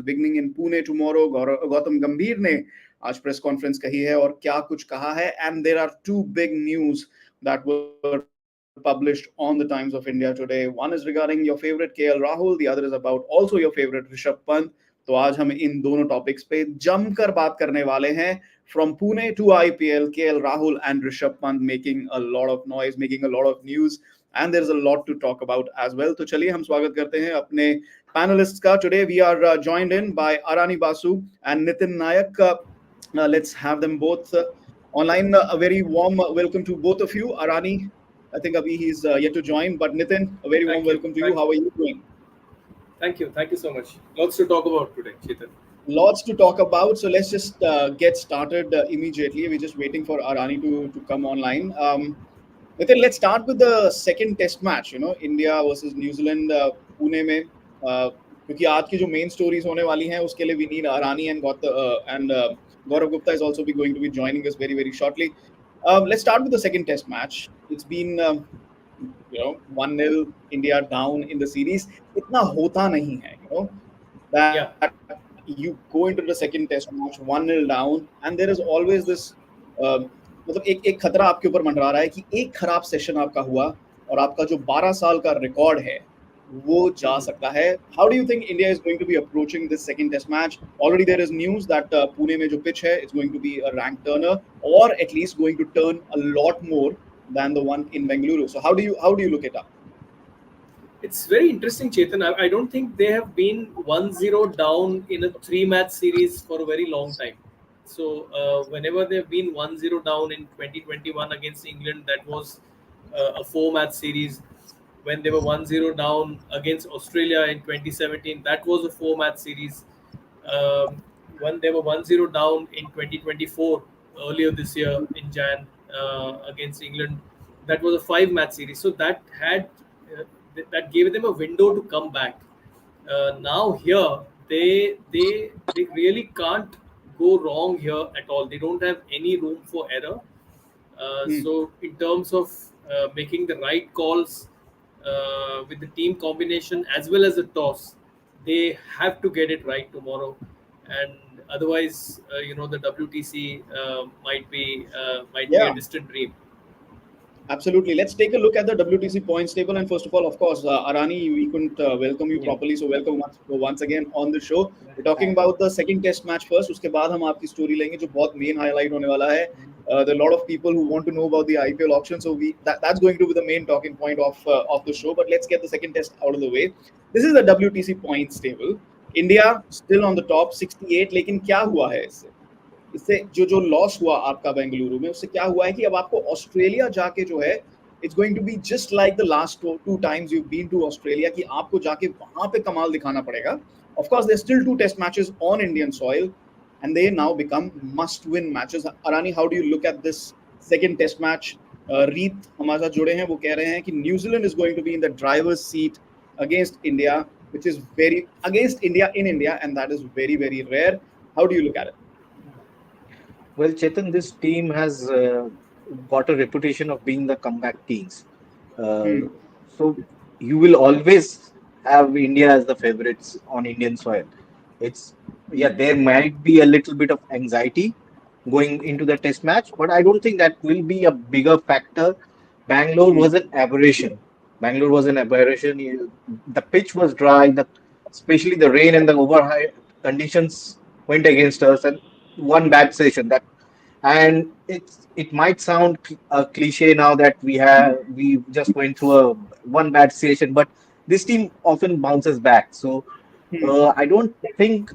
beginning in Pune tomorrow. Gautam Gambhir ने आज press conference कही है और क्या कुछ कहा है. And there are two big news that were published on the Times of India today. One is regarding your favorite KL Rahul, the other is about also your favorite Rishabh Pant. तो आज हम इन दोनों topics पे जमकर बात करने वाले हैं. From Pune to IPL, KL Rahul and Rishabh Pant making a lot of noise, making a lot of news, and there's a lot to talk about as well. तो चलिए हम स्वागत करते हैं अपने panelists का. Today we are joined in by Arani Basu and Nitin Nayak. Let's have them both online. A very warm welcome to both of you. Arani, I think Abhi he's yet to join, but Nitin, a very warm welcome to you. How are you doing? Thank you so much. Lots to talk about today, Chetan. Lots to talk about, so let's just get started immediately. We're just waiting for Arani to come online. Nitin, let's start with the second test match, India versus New Zealand, Pune में, क्योंकि आज की जो main stories होने वाली हैं उसके लिए we need Arani and Gaurav Gupta is also going to be joining us very, very shortly. Let's start with the second test match. It's been 1-0 India down in the series. इतना होता नहीं है, that you go into the second test match 1-0 down, and there is always this मतलब एक खतरा आपके ऊपर मंडरा रहा है कि एक खराब सेशन आपका हुआ और आपका जो 12 साल का रिकॉर्ड है वो जा सकता है. How do you think India is going to be approaching this second test match? Already there is news that Pune में जो pitch है it's going to be a rank turner, or at least going to turn a lot more than the one in Bengaluru. So how do you look it up? It's very interesting, Chetan. I don't think they have been 1-0 down in a 3-match series for a very long time. So whenever they've been 1-0 down in 2021 against England, that was a 4-match series. When they were 1-0 down against Australia in 2017, that was a 4-match series. When they were 1-0 down in 2024, earlier this year in Jan against England, that was a 5-match series. So that gave them a window to come back. Now here, they really can't go wrong here at all. They don't have any room for error. So in terms of making the right calls with the team combination as well as the toss, they have to get it right tomorrow. And otherwise, the WTC might be a distant dream. Absolutely. Let's take a look at the WTC points table. And first of all, of course, Arani, we couldn't welcome you properly. So welcome once again on the show. We're talking about the second test match first. उसके बाद हम आपकी story लेंगे जो बहुत main highlight होने वाला है. There are a lot of people who want to know about the IPL auction. So that's going to be the main talking point of the show. But let's get the second test out of the way. This is the WTC points table. India still on the top, 68. लेकिन क्या हुआ है इससे जो loss हुआ आपका बेंगलुरु में, उससे क्या हुआ है कि अब आपको ऑस्ट्रेलिया जाके जो है it's going to be just like the last two times you been to Australia, कि आपको जाके वहां पे कमाल दिखाना पड़ेगा. Of course there still 2 test matches on Indian soil and they now become must win matches. Arani, how do you look at this second test match? Reet हमारे साथ जुड़े हैं, वो कह रहे हैं कि New Zealand is going to be in the driver's seat against India, which is very against India in India, and that is very, very rare. How do you look at it? Well, Chetan, this team has got a reputation of being the comeback teams. So you will always have India as the favorites on Indian soil. There might be a little bit of anxiety going into the test match, but I don't think that will be a bigger factor. Bangalore was an aberration. The pitch was dry, especially the rain and the overhigh conditions went against us, and one bad session and it might sound a cliche now that we just went through one bad session, but this team often bounces back. So I don't think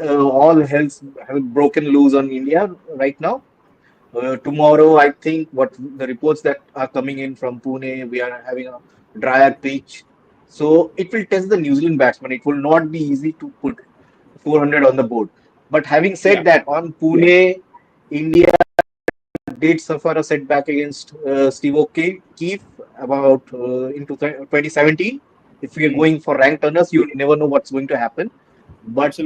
all hell's have broken loose on India right now. Tomorrow, I think what the reports that are coming in from Pune, we are having a drier pitch, so it will test the New Zealand batsman. It will not be easy to put 400 on the board. But having said that, on Pune, India did suffer a setback against Steve O'Keefe about into 2017. If we are going for rank turners, you never know what's going to happen. But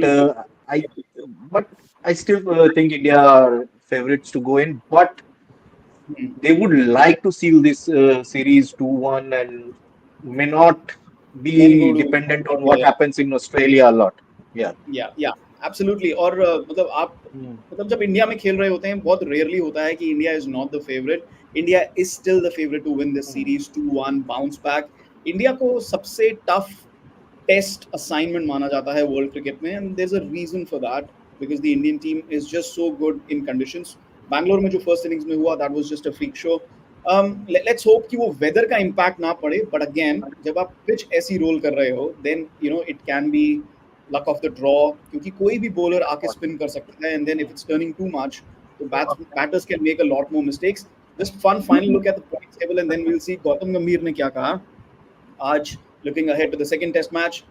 I still think India are favorites to go in. But they would like to seal this series 2-1 and may not be dependent on what happens in Australia a lot. Yeah. या absolutely और मतलब आप Hmm. मतलब जब India में खेल रहे होते हैं बहुत रेयरली होता है कि India is not the favourite. India is still the favourite to win this Hmm. Series 2-1 bounce back. India को सबसे टफ टेस्ट असाइनमेंट माना जाता है वर्ल्ड क्रिकेट में and there is a reason for that because the Indian team is just so good in conditions. Bangalore में जो first innings में हुआ that was just a freak show. Let's hope कि वो वेदर का इम्पैक्ट ना पड़े बट अगेन जब आप पिच ऐसी रोल कर रहे हो then it can be luck of the draw क्योंकि कोई भी बॉलर आके स्पिन कर सकता है and then if it's turning too much तो batters can make a lot more mistakes. Just fun final look at the points table and then we will see Gautam Gambhir ने क्या कहा आज. Looking ahead to the second test match,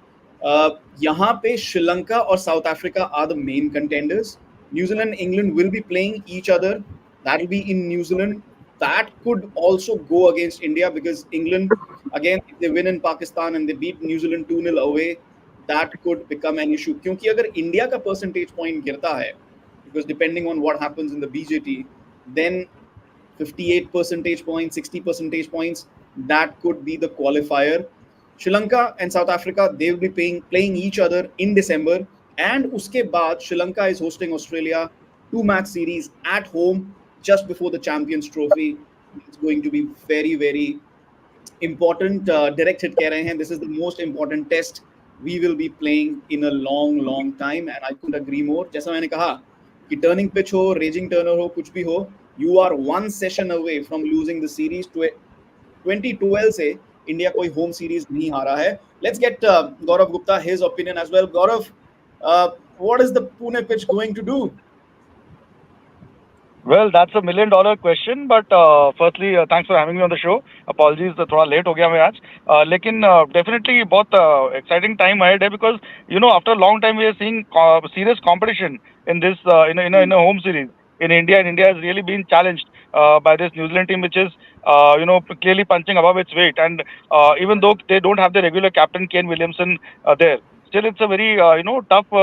यहाँ पे श्रीलंका और South Africa are the main contenders. New Zealand England will be playing each other. That will be in New Zealand. That could also go against India because England, again, if they win in Pakistan and they beat New Zealand 2-0 away, that could become an issue. क्योंकि अगर India का percentage point गिरता है, because depending on what happens in the BJT, then 58 percentage points, 60 percentage points, that could be the qualifier. Sri Lanka and South Africa, they will be playing each other in December. And uske baad, Sri Lanka is hosting Australia, 2-match series at home just before the Champions Trophy. It's going to be very, very important. Direct hit कह रहे हैं, this is the most important test we will be playing in a long, long time. And I couldn't agree more. जैसा मैंने कहा कि turning pitch हो, raising Turner हो, कुछ भी हो, you are one session away from losing the series. To 2012 से इंडिया कोई होम सीरीज नहीं हारा है. Let's get Gaurav Gupta his opinion as well. Gaurav, what is the Pune pitch going to do? Well, that's $1 million question. But firstly, thanks for having me on the show. Apologies, थोड़ा late हो गया मैं आज. लेकिन definitely बहुत exciting time ahead है because after a long time we are seeing serious competition in this in a home series in India. And India has really been challenged by this New Zealand team, which is clearly punching above its weight. And even though they don't have the regular captain Kane Williamson there, still it's a very tough.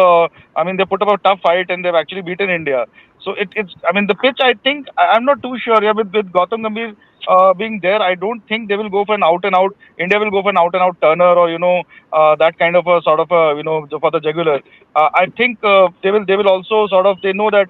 I mean, they put up a tough fight and they've actually beaten India. So it's, I mean, the pitch, I think, I'm not too sure. Yeah, with Gautam Gambhir being there, I don't think they will go for an out and out. India will go for an out and out Turner or that kind of a sort of a for the jugular. I think they will also sort of, they know that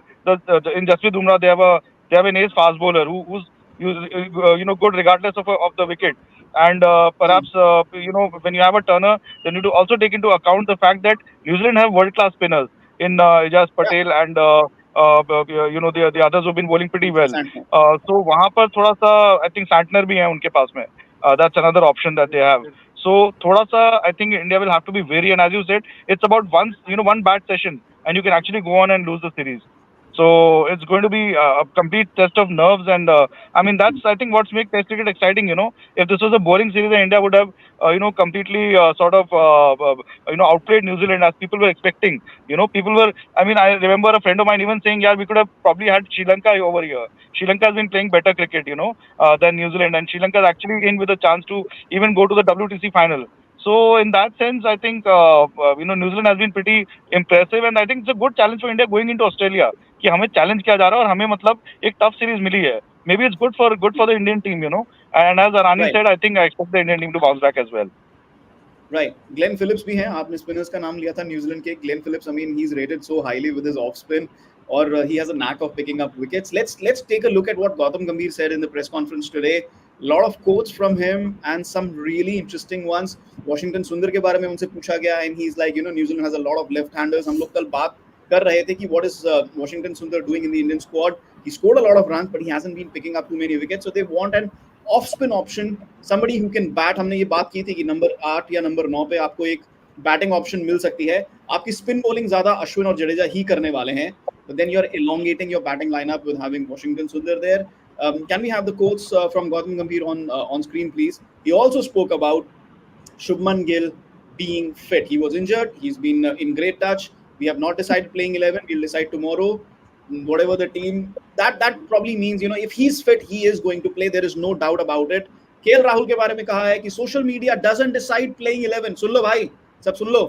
in Jasprit Bumrah they have an ace fast bowler who's good regardless of the wicket. And perhaps when you have a Turner, then you need to also take into account the fact that New Zealand have world class spinners in Ijaz Yeah, Patel and the others who've been bowling pretty well. Santner. So वहाँ पर थोड़ा सा I think Santner भी है उनके पास में. That's another option that they have. So थोड़ा सा I think India will have to be wary. And as you said, it's about one bad session and you can actually go on and lose the series. So it's going to be a complete test of nerves, and I mean that's I think what's make Test cricket exciting. If this was a boring series, then India would have completely sort of outplayed New Zealand as people were expecting. People were. I mean, I remember a friend of mine even saying, "Yeah, we could have probably had Sri Lanka over here. Sri Lanka has been playing better cricket, than New Zealand, and Sri Lanka is actually in with a chance to even go to the WTC final." So in that sense, I think New Zealand has been pretty impressive, and I think it's a good challenge for India going into Australia. कि हमें challenge किया जा रहा है और हमें मतलब एक टफ सीरीज मिली है. Maybe it's good for the Indian team, And as Arani Right. said, I think I expect the Indian team to bounce back as well. Right. Glenn Phillips भी हैं. आपने स्पिनर्स का नाम लिया था न्यूजीलैंड के. Glenn Phillips, I mean, he's rated so highly with his off spin, or he has a knack of picking up wickets. Let's take a look at what Gautam Gambhir said in the press conference today. A lot of quotes from him and some really interesting ones. Washington Sundar के बारे में उनसे पूछा गया and he's like, New Zealand has a lot of left-handers. हम लोग कल बात कर रहे थे कि what is Washington Sundar doing in the Indian squad. He scored a lot of runs, but he hasn't been picking up too many wickets. So they want an off spin option, somebody who can bat. हमने ये बात की थी कि number 8 या number 9 पे आपको एक बैटिंग ऑप्शन मिल सकती है. आपकी स्पिन बॉलिंग ज्यादा अश्विन और जडेजा ही करने वाले हैं. But then you're elongating your batting lineup with having Washington Sundar there. Can we have the quotes from Gautam Gambhir on screen, please? He also spoke about Shubman Gill being fit. He was injured. He's been in great touch. We have not decided playing 11. We'll decide tomorrow. Whatever the team, that probably means, if he's fit, he is going to play. There is no doubt about it. KL Rahul के बारे में कहा है कि social media doesn't decide playing 11. सुन लो भाई, सब सुन लो.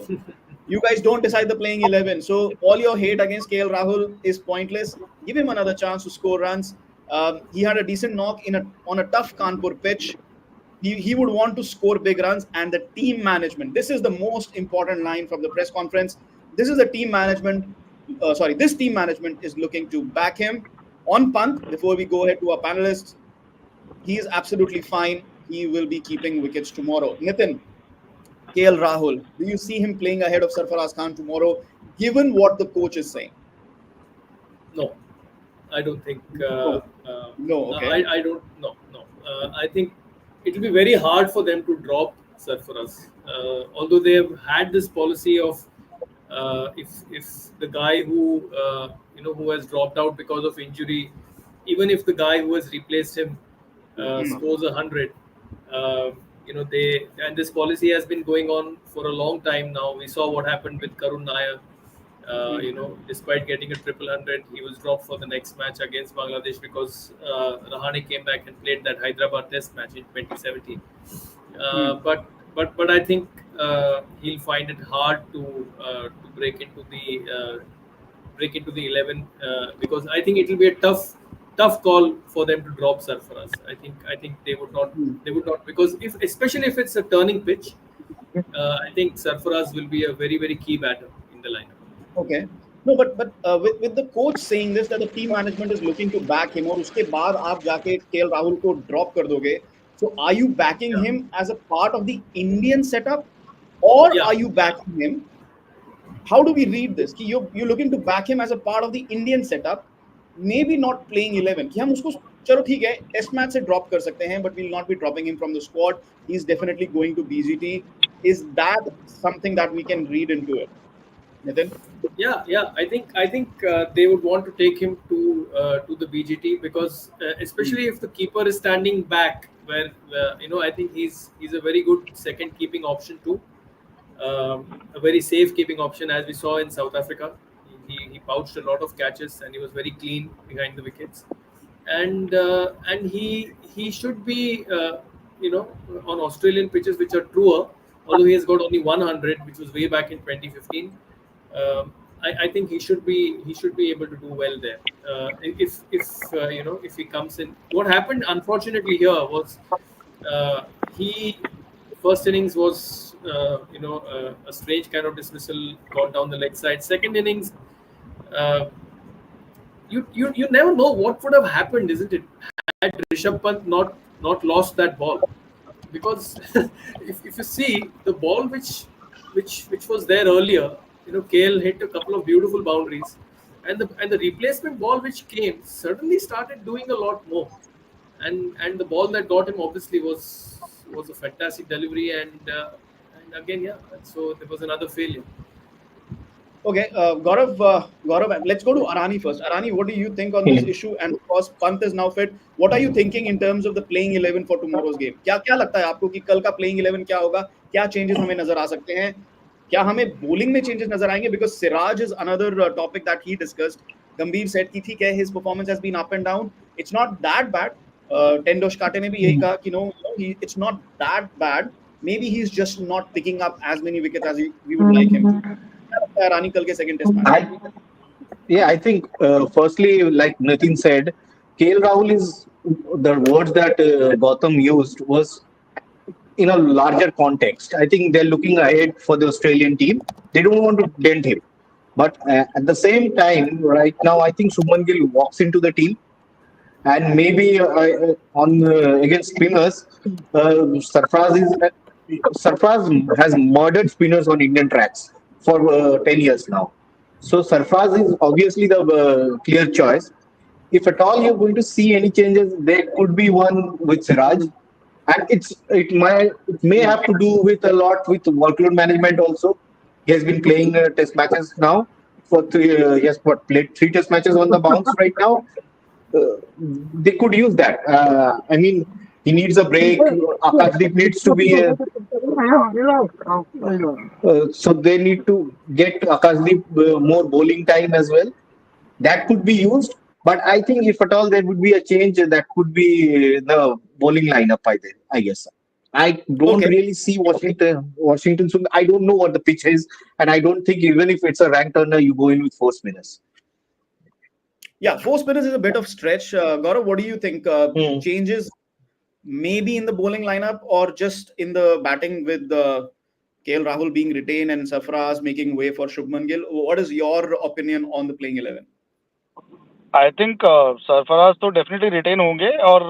You guys don't decide the playing 11. So all your hate against KL Rahul is pointless. Give him another chance to score runs. He had a decent knock on a tough Kanpur pitch. He would want to score big runs, and the team management. This is the most important line from the press conference. this is a team management. This team management is looking to back him on Pant. Before we go ahead to our panelists, he is absolutely fine. He will be keeping wickets tomorrow. Nitin, KL Rahul, do you see him playing ahead of Sarfaraz Khan tomorrow, given what the coach is saying? No, I don't think. No, okay. I don't. No, no. I think it will be very hard for them to drop Sarfaraz. Although they have had this policy of if the guy who who has dropped out because of injury, even if the guy who has replaced him scores 100, they, and this policy has been going on for a long time now. We saw what happened with Karun Nair. Despite getting a triple hundred, he was dropped for the next match against Bangladesh because Rahane came back and played that Hyderabad Test match in 2017. But I think he'll find it hard to break into the 11 because I think it will be a tough call for them to drop Sarfaraz. I think they would not because especially if it's a turning pitch, I think Sarfaraz will be a very, very key batter in the lineup. Okay. No, but with the coach saying this, that the team management is looking to back him, और उसके बाद आप जाके KL Rahul को drop कर दोगे. So are you backing him as a part of the Indian setup, or are you backing him? How do we read this? कि you're looking to back him as a part of the Indian setup, maybe not playing 11. कि हम उसको चलो ठीक है, Test match से drop कर सकते हैं, but we'll not be dropping him from the squad. He's definitely going to BGT. Is that something that we can read into it? Nitin? Yeah. I think they would want to take him to the BGT because especially if the keeper is standing back, where I think he's a very good second keeping option too, a very safe keeping option as we saw in South Africa. He pouched a lot of catches and he was very clean behind the wickets, and he should be on Australian pitches which are truer. Although he has got only 100, which was way back in 2015. I think he should be able to do well there. If he comes in, what happened unfortunately here was he first innings was a strange kind of dismissal, got down the leg side. Second innings, you never know what would have happened, isn't it? Had Rishabh Pant not lost that ball, because if you see the ball which was there earlier. KL hit a couple of beautiful boundaries, and the replacement ball which came certainly started doing a lot more, and the ball that got him obviously was a fantastic delivery, and again so there was another failure. Okay, Gaurav, let's go to Arani first. Arani, what do you think on this issue? And of course, Pant is now fit. What are you thinking in terms of the playing 11 for tomorrow's game? क्या लगता है आपको कि कल का playing 11 क्या होगा? क्या changes हमें नजर आ सकते हैं? क्या हमें bowling में changes नजर आएंगे? Because Siraj is another topic that he discussed. Gambhir said कि ठीक है, his performance has been up and down. It's not that bad. Tendosh Kate ने भी यही कहा कि it's not that bad. Maybe he's just not picking up as many wickets as we would like him to. Rani kal ke second test match. I think firstly, like Nitin said, KL Rahul is the words that Gautam used was in a larger context. I think they're looking ahead for the Australian team. They don't want to dent him. But at the same time, right now, I think Shubman Gill walks into the team. And maybe against spinners, Sarfaraz has murdered spinners on Indian tracks for 10 years now. So Sarfaraz is obviously the clear choice. If at all you're going to see any changes, there could be one with Siraj. And it may have to do with a lot with workload management also. He has been playing test matches now. He has played 3 test matches on the bounce right now. They could use that. I mean, he needs a break. Akashdeep needs to be so they need to get Akashdeep more bowling time as well. That could be used. But I think if at all there would be a change, that could be the bowling lineup I guess. I don't really see Washington. So I don't know what the pitch is. And I don't think even if it's a rank turner, you go in with 4 spinners. Yeah, 4 spinners is a bit of stretch. Gaurav, what do you think? Changes maybe in the bowling lineup or just in the batting with KL Rahul being retained and Sarfaraz making way for Shubman Gill. What is your opinion on the playing 11? I think Sarfaraz to definitely retain होंगे और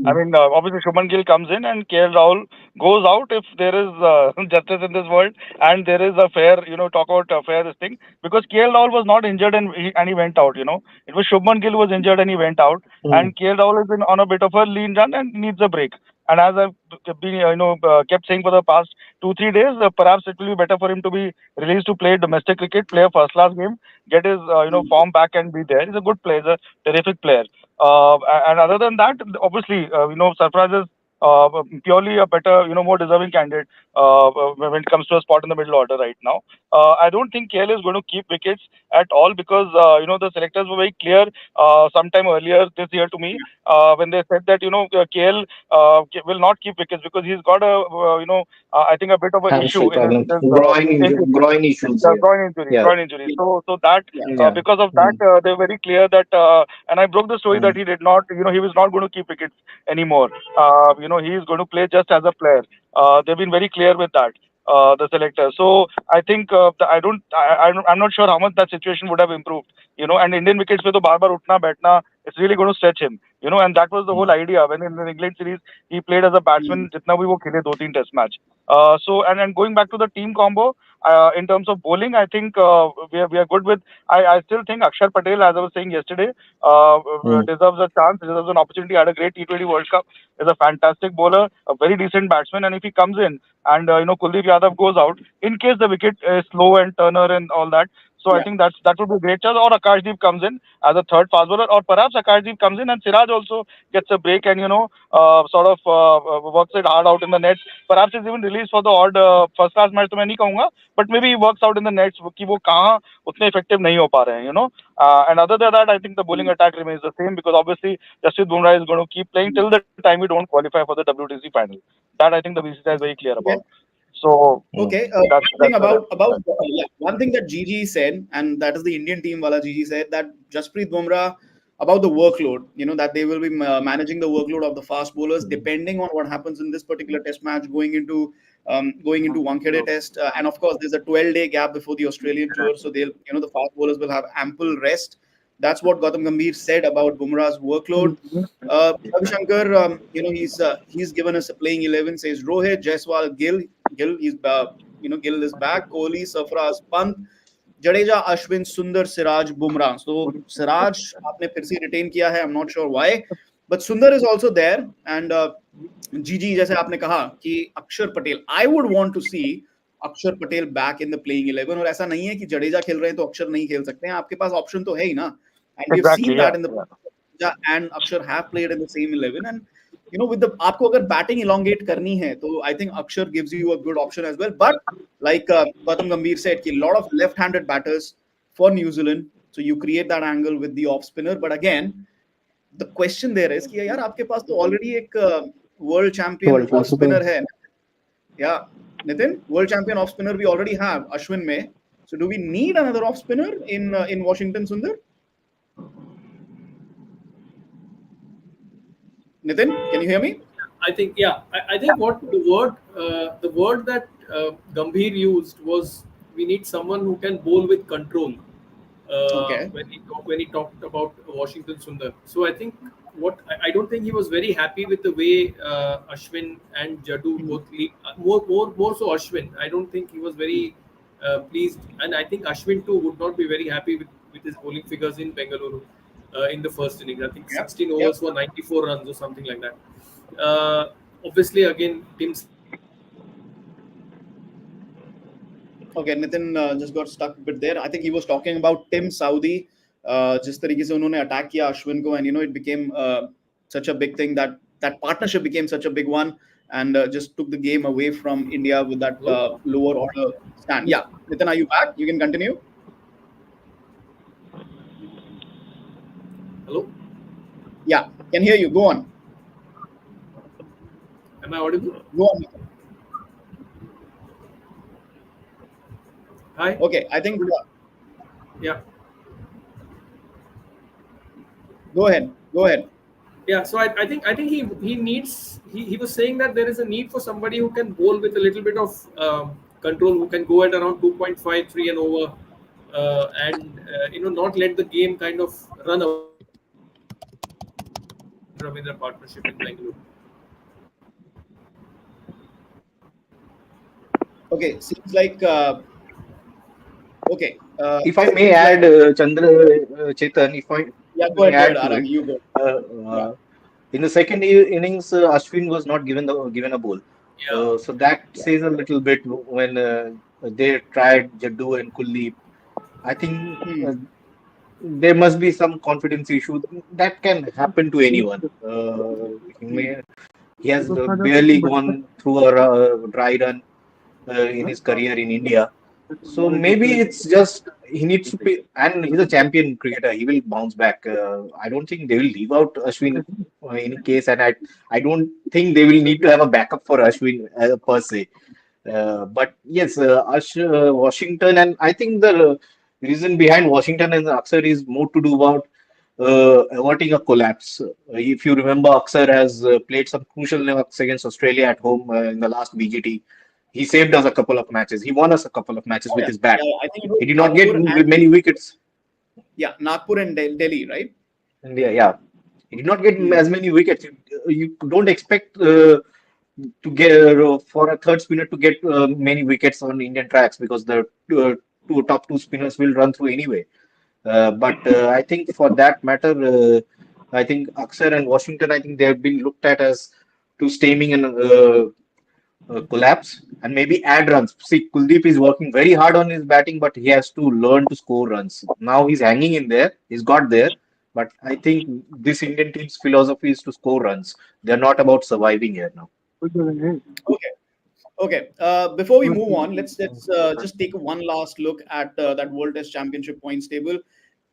I mean obviously Shubman Gill comes in and KL Rahul goes out if there is justice in this world and there is a fair talk about a fair this thing, because KL Rahul was not injured and he went out. It was Shubman Gill was injured and he went out, and KL Rahul has been on a bit of a lean run and needs a break. And as I've been kept saying for the past 2-3 days, perhaps it will be better for him to be released to play domestic cricket, play a first class game, get his form back and be there. He's a good player, he's a terrific player. And other than that, obviously, Sarfaraz is purely a better, more deserving candidate when it comes to a spot in the middle order right now. I don't think KL is going to keep wickets at all, because the selectors were very clear sometime earlier this year to me when they said that KL will not keep wickets because he's got a I think a bit of an issue Hamstring in problem, his injury. groin issues. The groin injury. So that Yeah. because of that, they're very clear that, and I broke the story that he did not, he was not going to keep wickets anymore. He is going to play just as a player. They've been very clear with that, the selector. So I think I'm not sure how much that situation would have improved. And Indian wickets पे तो बार-बार उठना बैठना, it's really going to stretch him. And that was the whole idea when in the England series he played as a batsman. जितना भी वो खेले 2-3 test match. So and going back to the team combo, in terms of bowling, I think we are good with. I still think Akshar Patel, as I was saying yesterday, deserves a chance, deserves an opportunity. Had a great T20 World Cup. Is a fantastic bowler, a very decent batsman, and if he comes in and Kuldeep Yadav goes out, in case the wicket is slow and Turner and all that. So I think that would be a great chance. Or Akashdeep comes in as a third fast bowler, or perhaps Akashdeep comes in and Siraj also gets a break and sort of works it hard out in the nets. Perhaps he's even released for the odd first class match. तो मैं नहीं कहूँगा, but maybe he works out in the nets कि वो कहाँ उतने effective नहीं हो पा रहे हैं. And other than that, I think the bowling attack remains the same, because obviously Jasprit Bumrah is going to keep playing till the time we don't qualify for the WTC final. That I think the BCCI is very clear about. So Okay, that's thing where about one thing that Gigi said, and that is the Indian team wala Gigi said that Jasprit Bumrah about the workload, that they will be managing the workload of the fast bowlers depending on what happens in this particular test match going into Wankhede test, and of course there's a 12-day gap before the Australian tour, so they'll the fast bowlers will have ample rest. That's what Gautam Gambhir said about Bumrah's workload. Ravi Shankar, he's given us a playing 11. Says Rohit, Jaiswal, Gill Gill is back. Kohli, Sarfaraz, Pant, Jadeja, Ashwin, Sundar, Siraj, Bumrah. So Siraj आपने फिर से retain किया है. I'm not sure why, but Sundar is also there. And Gigi, जैसे आपने कहा कि अक्षर Patel, I would want to see अक्षर Patel back in the playing 11. और ऐसा नहीं है कि जडेजा खेल रहे हैं तो अक्षर नहीं खेल सकते हैं. आपके पास option तो है ही ना. And we've Exactly, seen that yeah, in the Jadeja and Akshar have played in the same 11. And with the आपको अगर batting elongate करनी है तो I think Akshar gives you a good option as well. But like Gautam Gambhir said, कि a lot of left-handed batters for New Zealand, so you create that angle with the off spinner. But again, the question there is कि यार आपके पास तो already एक world champion off spinner है. Yeah, Nitin, world champion off spinner we already have Ashwin May. So do we need another off spinner in Washington, Sundar? Nitin, can you hear me? I think I think what the word that Gambhir used was we need someone who can bowl with control. Okay. When he talked about Washington Sundar, so I think I don't think he was very happy with the way Ashwin and Jadu both lead. More so Ashwin. I don't think he was very pleased, and I think Ashwin too would not be very happy with his bowling figures in Bengaluru in the first innings. I think 16 overs for 94 runs or something like that. Obviously, again, Tim. Okay, Nitin just got stuck a bit there. I think he was talking about Tim Saudi. जिस तरीके से उन्होंने attack किया अश्विन को, and it became such a big thing that partnership became such a big one, and just took the game away from India with that lower order stand. Yeah, Nitin, are you back? You can continue. Hello? Yeah, can hear you. Go on. Am I audible? Go on. Hi. Okay, I think. Yeah. Go ahead. Yeah, so I think he needs he was saying that there is a need for somebody who can bowl with a little bit of control, who can go at around 2.5, 3 and over, and not let the game kind of run away from him. That's what I think Ravindra partnership in Bangalore. Okay, seems like okay. If I may Seems like add, Chandra, Chetan, if I yeah. Go may ahead. Go ahead, add to it, Arani. You go. uh, Yeah. in the second innings, Ashwin was not given a ball, Yeah. so that says a little bit when they tried Jaddu and Kuldeep. I think there must be some confidence issue that can happen to anyone. He has barely gone through a dry run in his career in India. So maybe it's just he needs to pay, and he's a champion cricketer. He will bounce back. I don't think they will leave out Ashwin in any case, and I don't think they will need to have a backup for Ashwin per se. But yes, Washington, and I think the reason behind Washington and Aksar is more to do about averting a collapse. If you remember, Aksar has played some crucial knocks against Australia at home in the last BGT. He saved us a couple of matches. He won us a couple of matches Oh with yeah. his bat. Yeah. I think it was He did not get Nagpur and many wickets. yeah, Nagpur and Delhi, right? India, yeah. He did not get Hmm. as many wickets. You don't expect to get for a third spinner to get many wickets on Indian tracks because the top two spinners will run through anyway. But I think for that matter, I think Aksar and Washington, I think they have been looked at as two stemming and collapse and maybe add runs. See, Kuldeep is working very hard on his batting, but he has to learn to score runs. Now he's hanging in there. He's got there. But I think this Indian team's philosophy is to score runs. They're not about surviving here now. Okay. Okay. Before we move on, let's just take one last look at that World Test Championship points table,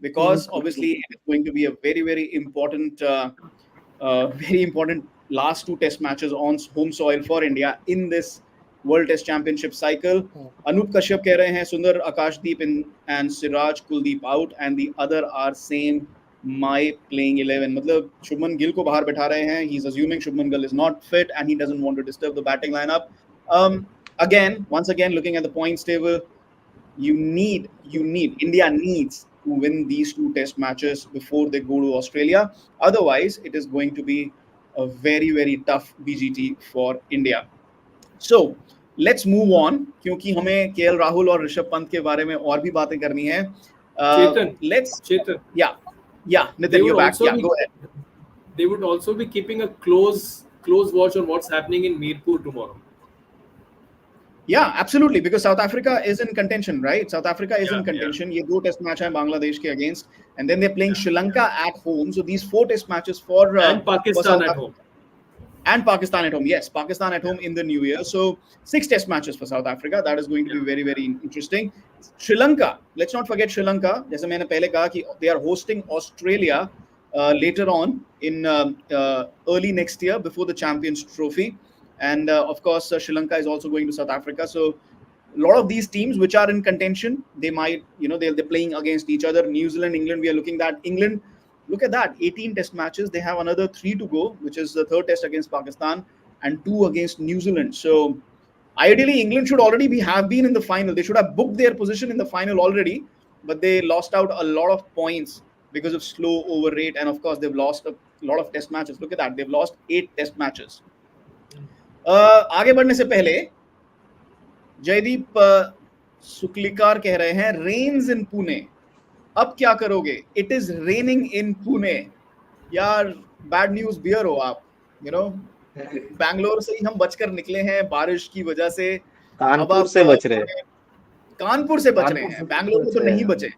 because obviously it is going to be a very important, very important last two Test matches on home soil for India in this World Test Championship cycle. Anup Kashyap कह रहे हैं Sundar Akashdeep and Siraj Kuldeep out, and the other are same my playing 11. मतलब शुभमन गिल को बाहर बैठा रहे हैं. He's assuming Shubman Gill is not fit and he doesn't want to disturb the batting lineup. Once again, looking at the points table, India needs to win these two Test matches before they go to Australia. Otherwise, it is going to be a very tough BGT for India. So let's move on, क्योंकि हमें KL Rahul और ऋषभ पंत के बारे में और भी बातें करनी है. Chetan. Yeah, Nitin, you're back. Yeah, go ahead. They would also be keeping a close watch on what's happening in Mirpur tomorrow. Yeah, absolutely, because South Africa is in contention, right? South Africa is in contention. ये दो test match हैं बांग्लादेश के against, and then they're playing Sri Lanka at home. So these 4 test matches for and Pakistan at home. And Pakistan at home. Yes, Pakistan at home in the new year. So 6 test matches for South Africa. That is going to be very interesting. Sri Lanka, let's not forget Sri Lanka. जैसे मैंने पहले कहा कि they are hosting Australia later on in early next year before the Champions Trophy. And of course, Sri Lanka is also going to South Africa. So a lot of these teams which are in contention, they might, they're playing against each other. New Zealand, England, we are looking at England. Look at that, 18 test matches. They have another 3 to go, which is the third test against Pakistan and 2 against New Zealand. So ideally, England should already have been in the final. They should have booked their position in the final already, but they lost out a lot of points because of slow over rate. And of course, they've lost a lot of test matches. Look at that. They've lost 8 test matches. आगे बढ़ने से पहले जयदीप सुकलिकार कह रहे हैं rains इन पुणे, अब क्या करोगे? इट इज रेनिंग इन पुणे. यार बैड न्यूज बियर हो आप, बैंगलोर से ही हम बचकर निकले हैं बारिश की वजह से. कानपुर से बच रहे हैं. कानपुर से बच रहे हैं, बैंगलोर में तो नहीं बचे.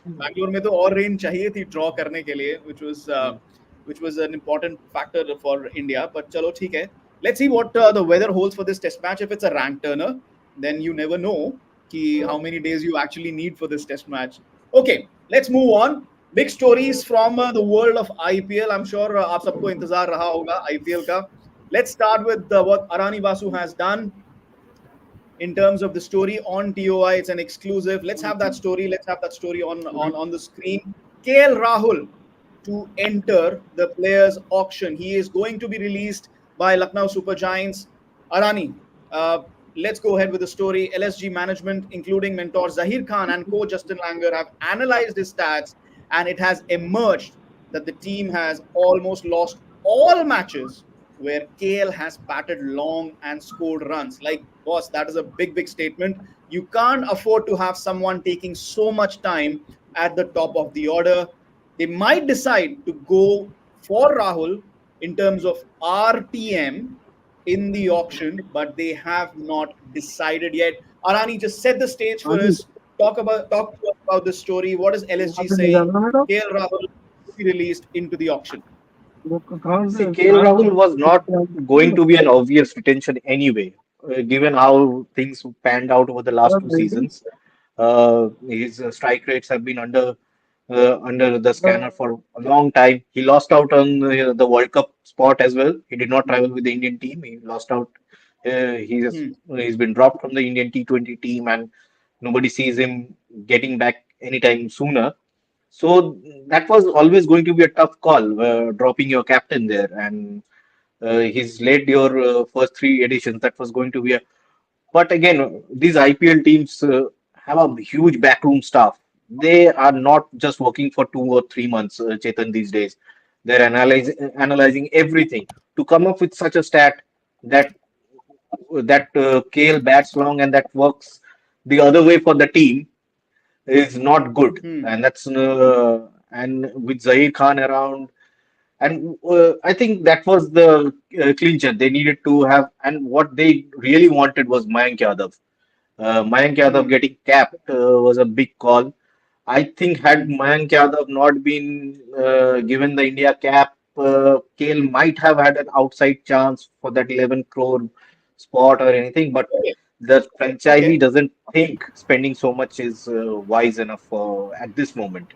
बैंगलोर में तो और रेन चाहिए थी ड्रॉ करने के लिए, which was an important factor for India. But chalo, theek hai. Let's see what the weather holds for this test match. If it's a rank turner, then you never know how many days you actually need for this test match. Okay, let's move on. Big stories from the world of IPL. I'm sure aap sabko intezar raha hoga IPL ka. Let's start with what Arani Basu has done in terms of the story on TOI. It's an exclusive. Let's have that story. On the screen. KL Rahul to enter the players auction. He is going to be released by Lucknow Super Giants. Arani, let's go ahead with the story. LSG management, including mentor Zahir Khan and coach Justin Langer, have analyzed his stats, and it has emerged that the team has almost lost all matches where KL has batted long and scored runs. Like, boss, that is a big, big statement. You can't afford to have someone taking so much time at the top of the order. They might decide to go for Rahul in terms of RTM in the auction, but they have not decided yet. Arani, just set the stage for us. Talk to us about this story. What is LSG saying? KL Rahul will be released into the auction. See, KL Rahul was not going to be an obvious retention anyway, given how things panned out over the last two seasons. His strike rates have been under the scanner for a long time. He lost out on the World Cup spot as well. He did not travel with the Indian team. He lost out. He's been dropped from the Indian T20 team, and nobody sees him getting back anytime sooner. So that was always going to be a tough call, dropping your captain there, and he's led your first three editions. That was going to be a. But again, these IPL teams have a huge backroom staff. They are not just working for 2 or 3 months, Chetan, these days. They're analyzing everything to come up with such a stat that KL bats long and that works the other way for the team is not good, and that's and with Zahir Khan around, and I think that was the clincher they needed to have, and what they really wanted was Mayank Yadav. Mayank Yadav getting capped was a big call. I think had Mayank Yadav not been given the India cap, KL might have had an outside chance for that 11 crore spot or anything, but Okay. the franchisee Okay. doesn't think spending so much is wise enough at this moment.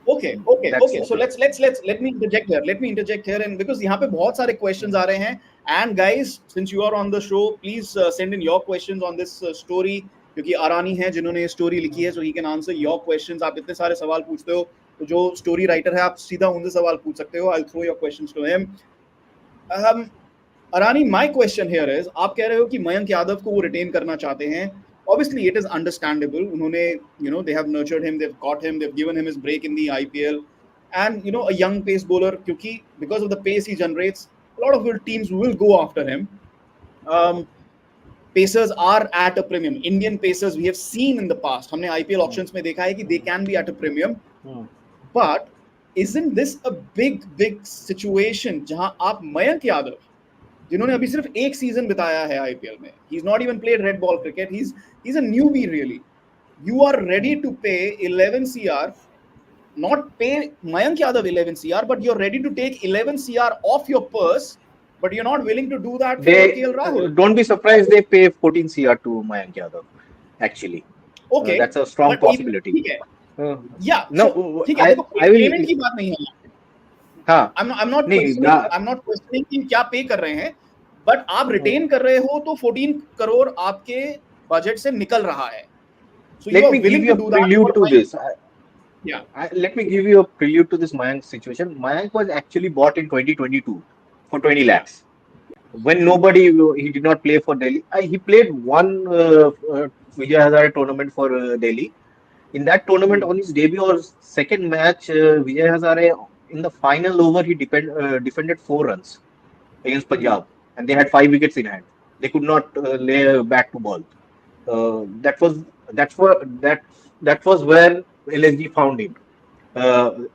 Okay, okay, That's okay. So let's let me interject here. Let me interject here, and because यहाँ पे बहुत सारे questions आ रहे हैं, and guys, since you are on the show, please send in your questions on this story. क्योंकि आरानी है जिन्होंने ये story लिखी है, so he can answer your questions. आप इतने सारे सवाल पूछते हो, तो जो story writer है, आप सीधा उनसे सवाल पूछ सकते हो. I'll throw your questions to him. Arani, my question here is, आप कह रहे हो कि मयंक यादव को वो retain करना चाहते हैं. Obviously, it is understandable. उन्होंने, they have nurtured him, they've caught him, they've given him his break in the IPL, and a young pace bowler. क्योंकि because of the pace he generates, a lot of good teams will go after him. Pacers are at a premium. Indian pacers we have seen in the past. हमने IPL auctions में देखा है कि they can be at a premium. But isn't this a big situation जहां आप मयंक यादव जिन्होंने अभी सिर्फ एक सीजन बिताया है आईपीएल में, he's not even played red ball cricket, he's a newbie really, you are ready to pay 11 cr, not pay Mayank Yadav 11 cr, but you're ready to take 11 cr off your purse, but you're not willing to do that for KL Rahul. Don't be surprised they pay 14 CR to Mayank Yadav. Actually, okay, that's a strong possibility. ठीक है, yeah, no, ठीक है, देखो I will. Payment की बात नहीं है. हाँ, I'm not questioning कि क्या पे कर रहे हैं, बट आप रिटेन कर रहे हो तो 14 करोड़ आपके बजट से निकल रहा है. So let me give you a prelude to this. Let me give you a prelude to this Mayank situation. Mayank was actually bought in 2022 for 20 lakhs. When he did not play for Delhi. He played one Vijay Hazare tournament for Delhi. In that tournament, on his debut or second match, Vijay Hazare, in the final over, he defended 4 runs against Punjab, and they had 5 wickets in hand. They could not lay bat to ball. That was where LSG found him.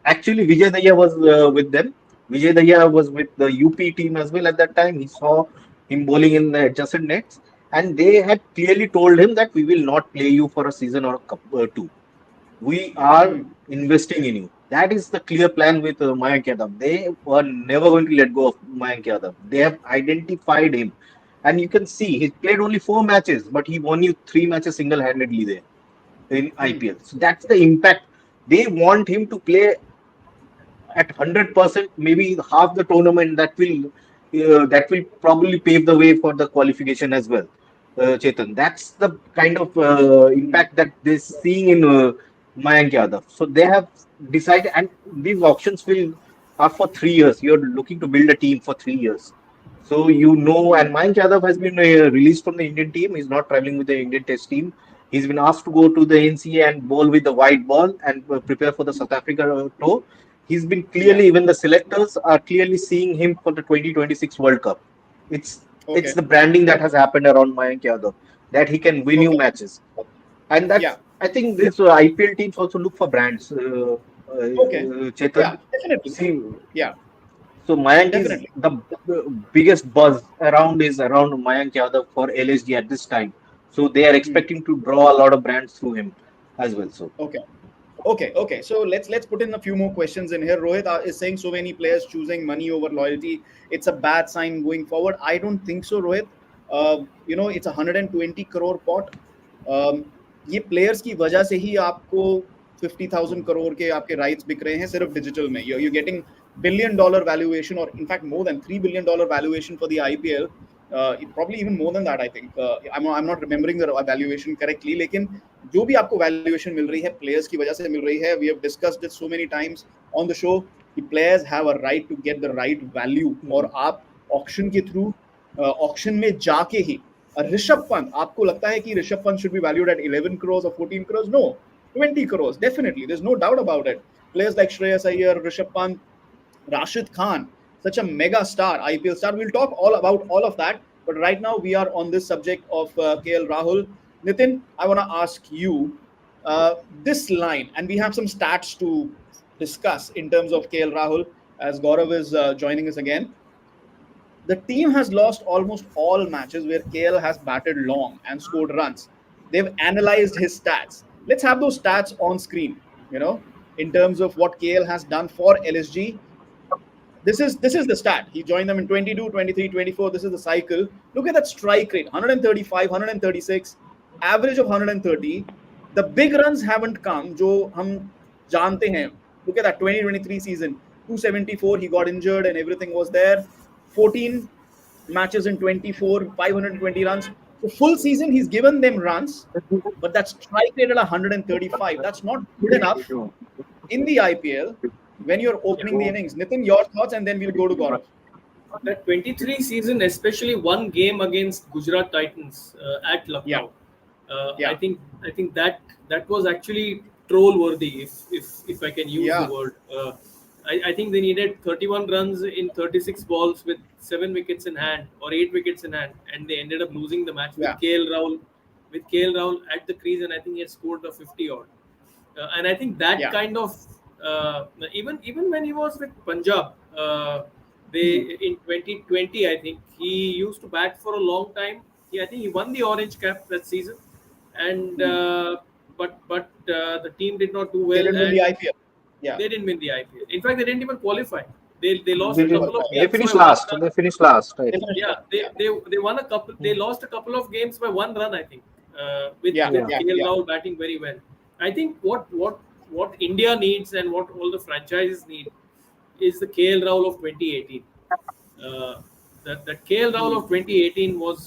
Actually, Vijay Daya was with them. Vijay Daya was with the UP team as well at that time. He saw him bowling in the adjacent nets, and they had clearly told him that we will not play you for a season or two. We are investing in you. That is the clear plan with Mayank Yadav. They were never going to let go of Mayank Yadav. They have identified him. And you can see he played only 4 matches, but he won you 3 matches single-handedly there in IPL. So that's the impact. They want him to play at 100%, maybe half the tournament. That will probably pave the way for the qualification as well. Chetan, that's the kind of impact that they're seeing in Mayank Yadav. So they have decided, and these auctions are for 3 years. You're looking to build a team for 3 years. So and Mayank Yadav has been released from the Indian team. He's not traveling with the Indian Test team. He's been asked to go to the NCA and bowl with the white ball and prepare for the South Africa tour. He's been Yeah. clearly, even the selectors are clearly seeing him for the 2026 World Cup. It's Okay. the branding that has happened around Mayank Yadav, that he can win you Okay. matches, and Yeah. that's I think this IPL teams also look for brands. Okay. Yeah. Chetan, Definitely. see. Yeah. So Mayank is Definitely. the biggest buzz around Mayank Yadav for LSG at this time. So they are Hmm. expecting to draw a lot of brands through him as well. So Okay. Okay. So let's put in a few more questions in here. Rohit is saying so many players choosing money over loyalty. It's a bad sign going forward. I don't think so, Rohit. It's a 120 crore pot. Um, ये players की वजह से ही आपको 50,000 करोड़ के आपके rights बिक रहे हैं सिर्फ डिजिटल में. You're getting $1 billion valuation, or in fact more than $3 billion valuation for the IPL. Probably even more than that, I think. I'm not remembering the valuation correctly, लेकिन जो भी आपको वैल्यूएशन मिल रही है प्लेयर्स की वजह से मिल रही है. We have discussed it so many times on the show कि players have a right to get the right value, और आप ऑक्शन के थ्रू ऑक्शन में जाके ही ऋषभ पंत, आपको लगता है कि Rishabh Pant should be valued at 11 crores or 14 crores? No, 20 crores definitely, there's no doubt about it. Players like Shreyas Iyer, Rishabh Pant, Rashid Khan, such a mega star, IPL star. We'll talk all about all of that. But right now, we are on this subject of KL Rahul. Nitin, I want to ask you this line, and we have some stats to discuss in terms of KL Rahul, as Gaurav is joining us again. The team has lost almost all matches where KL has batted long and scored runs. They've analyzed his stats. Let's have those stats on screen, in terms of what KL has done for LSG. This is the stat. He joined them in 22, 23, 24. This is the cycle. Look at that strike rate: 135, 136, average of 130. The big runs haven't come, जो हम जानते हैं. Look at that 2023 season: 274. He got injured and everything was there. 14 matches in 24, 520 runs. So full season he's given them runs, but that strike rate at 135. That's not good enough in the IPL when you're opening the innings. Nitin, your thoughts, and then we'll go to Gaurav. That 23 season, especially one game against Gujarat Titans at Yeah. Lucknow, Yeah. I think that was actually troll worthy, if I can use Yeah. the word. I think they needed 31 runs in 36 balls with 7 wickets in hand or 8 wickets in hand, and they ended up losing the match Yeah. with KL Rahul at the crease, and I think he had scored a 50 odd. And I think that Yeah. kind of even when he was with Punjab, they in 2020, I think he used to bat for a long time. I think he won the orange cap that season, and but the team did not do They well, didn't win and the IPL. Yeah. they didn't win the IPL. In fact, they didn't even qualify. They lost they a Didn't didn't. couple qualify. of They Yeah. games finished by one last. run. They finished last. I They think. finished Yeah, last. they, Yeah. they they won a couple. They lost a couple of games by one run, I think, with Yeah. Yeah. Yeah. KL Yeah. Rahul batting very well. I think what India needs and what all the franchises need is the KL Rahul of 2018. Uh, that KL Rahul of 2018 was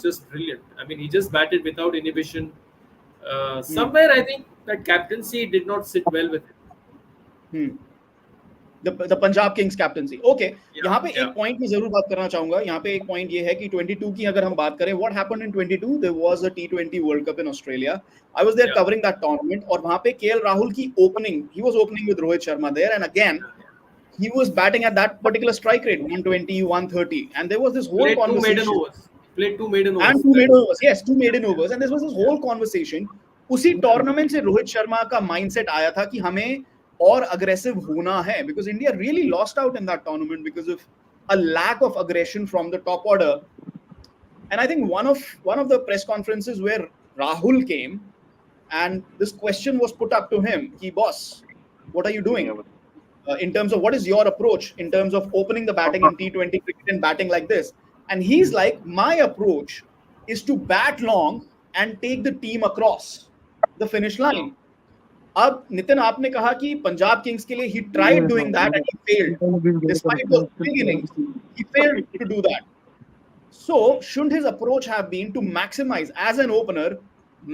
just brilliant. I mean, he just batted without inhibition. Somewhere I think that captaincy did not sit well with him. Hmm. The Punjab Kings captaincy. Okay, यहाँ पे Yeah. एक point में जरूर बात करना चाहूंगा. यहाँ पे एक पॉइंट ये है कि 22 की अगर हम बात करें, what happened in 22, there was a T20 world cup in Australia. I was there Yeah. Covering that tournament, और वहां पे केएल राहुल की opening, he was opening with Rohit Sharma there, and again he was batting at that particular strike rate, 120, 130, and there was this whole Played two maiden conversation. overs. Played two maiden And overs. two maiden overs, yes, two maiden overs, and this was this whole conversation. उसी tournament से रोहित शर्मा का mindset आया था कि हमें और aggressive होना है, because India really lost out in that tournament because of a lack of aggression from the top order. And I think one of the press conferences where Rahul came, and this question was put up to him, ki boss, what are you doing? In terms of what is your approach in terms of opening the batting in T20 cricket and batting like this? And he's like, my approach is to bat long and take the team across the finish line. अब नितिन, आपने कहा कि Punjab Kings के लिए he tried doing that and he failed. Despite those big innings, he failed to do that. So shouldn't his approach have been to maximize, as an opener,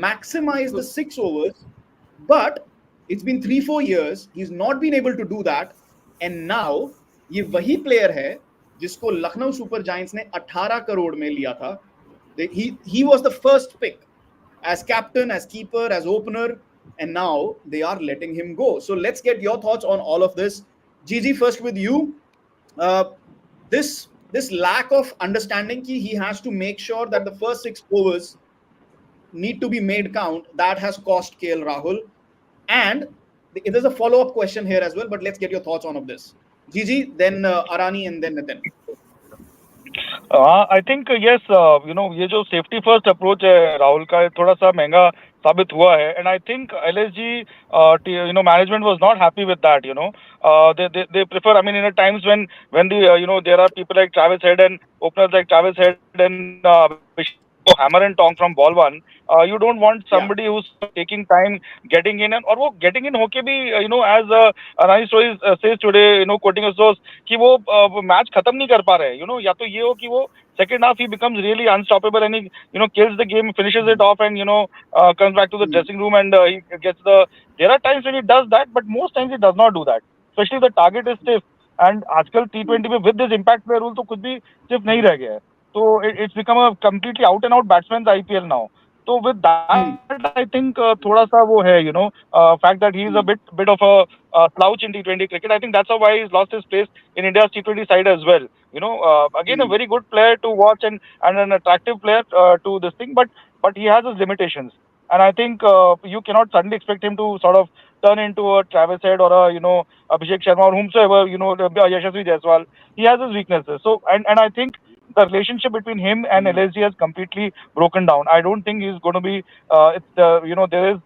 maximize the 6 overs? But it's been 3-4 years, he's not been able to do that, and now ये वही player है जिसको Lucknow super giants ने 18 करोड़ में लिया था. He was the first pick as captain, as keeper, as opener, and now they are letting him go. So let's get your thoughts on all of this. Gigi, first with you. Uh, this lack of understanding ki he has to make sure that the first 6 overs need to be made count, that has cost KL Rahul. And there's a follow-up question here as well, but let's get your thoughts on of this. Gigi, then Arani, and then Nitin. I think yes, ये जो safety first approach है राहुल का थोड़ा सा महंगा साबित हुआ है and I think LSG management was not happy with that. They prefer, I mean, in a times when the there are people like Travis Head and openers like Travis Head and Vishnu hammer and tong from ball one, you don't want somebody who's taking time getting in, and और वो getting in होके भी as Rani Story says today, quoting a source कि वो match खत्म नहीं कर पा रहे हैं. या तो ये हो कि वो second half he becomes really unstoppable and he kills the game, finishes it off, and comes back to the dressing room and he gets the. There are times when he does that, but most times he does not do that. Especially the target is stiff, and आजकल T20 में with this impact player rule तो कुछ भी stiff नहीं रह गया है. So it's become a completely out and out batsman's IPL now. So with that, I think थोड़ा सा वो है, fact that he is a bit of a slouch in T20 cricket. I think that's why he's lost his place in India's T20 side as well. Again, a very good player to watch and an attractive player to this thing, but he has his limitations. And I think you cannot suddenly expect him to sort of turn into a Travis Head or a Abhishek Sharma or whomsoever, Yashasvi Jaiswal. He has his weaknesses. So and I think the relationship between him and LSG has completely broken down. I don't think he's going to be. There is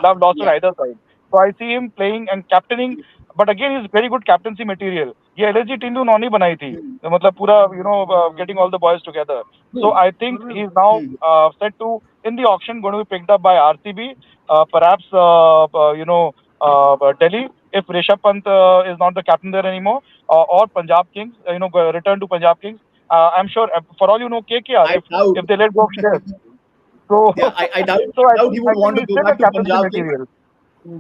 love lost on either side. So I see him playing and captaining. But again, he's very good captaincy material. ये LSG team भी उन्होंने बनाई थी. मतलब पूरा getting all the boys together. So I think he's now set to in the auction going to be picked up by RCB, perhaps Delhi if Rishabh Pant is not the captain there anymore, or Punjab Kings. Return to Punjab Kings. I'm sure for all KKR if they let go of shares. So yeah, I doubt. So I doubt he would want to go back to Punjab Kings.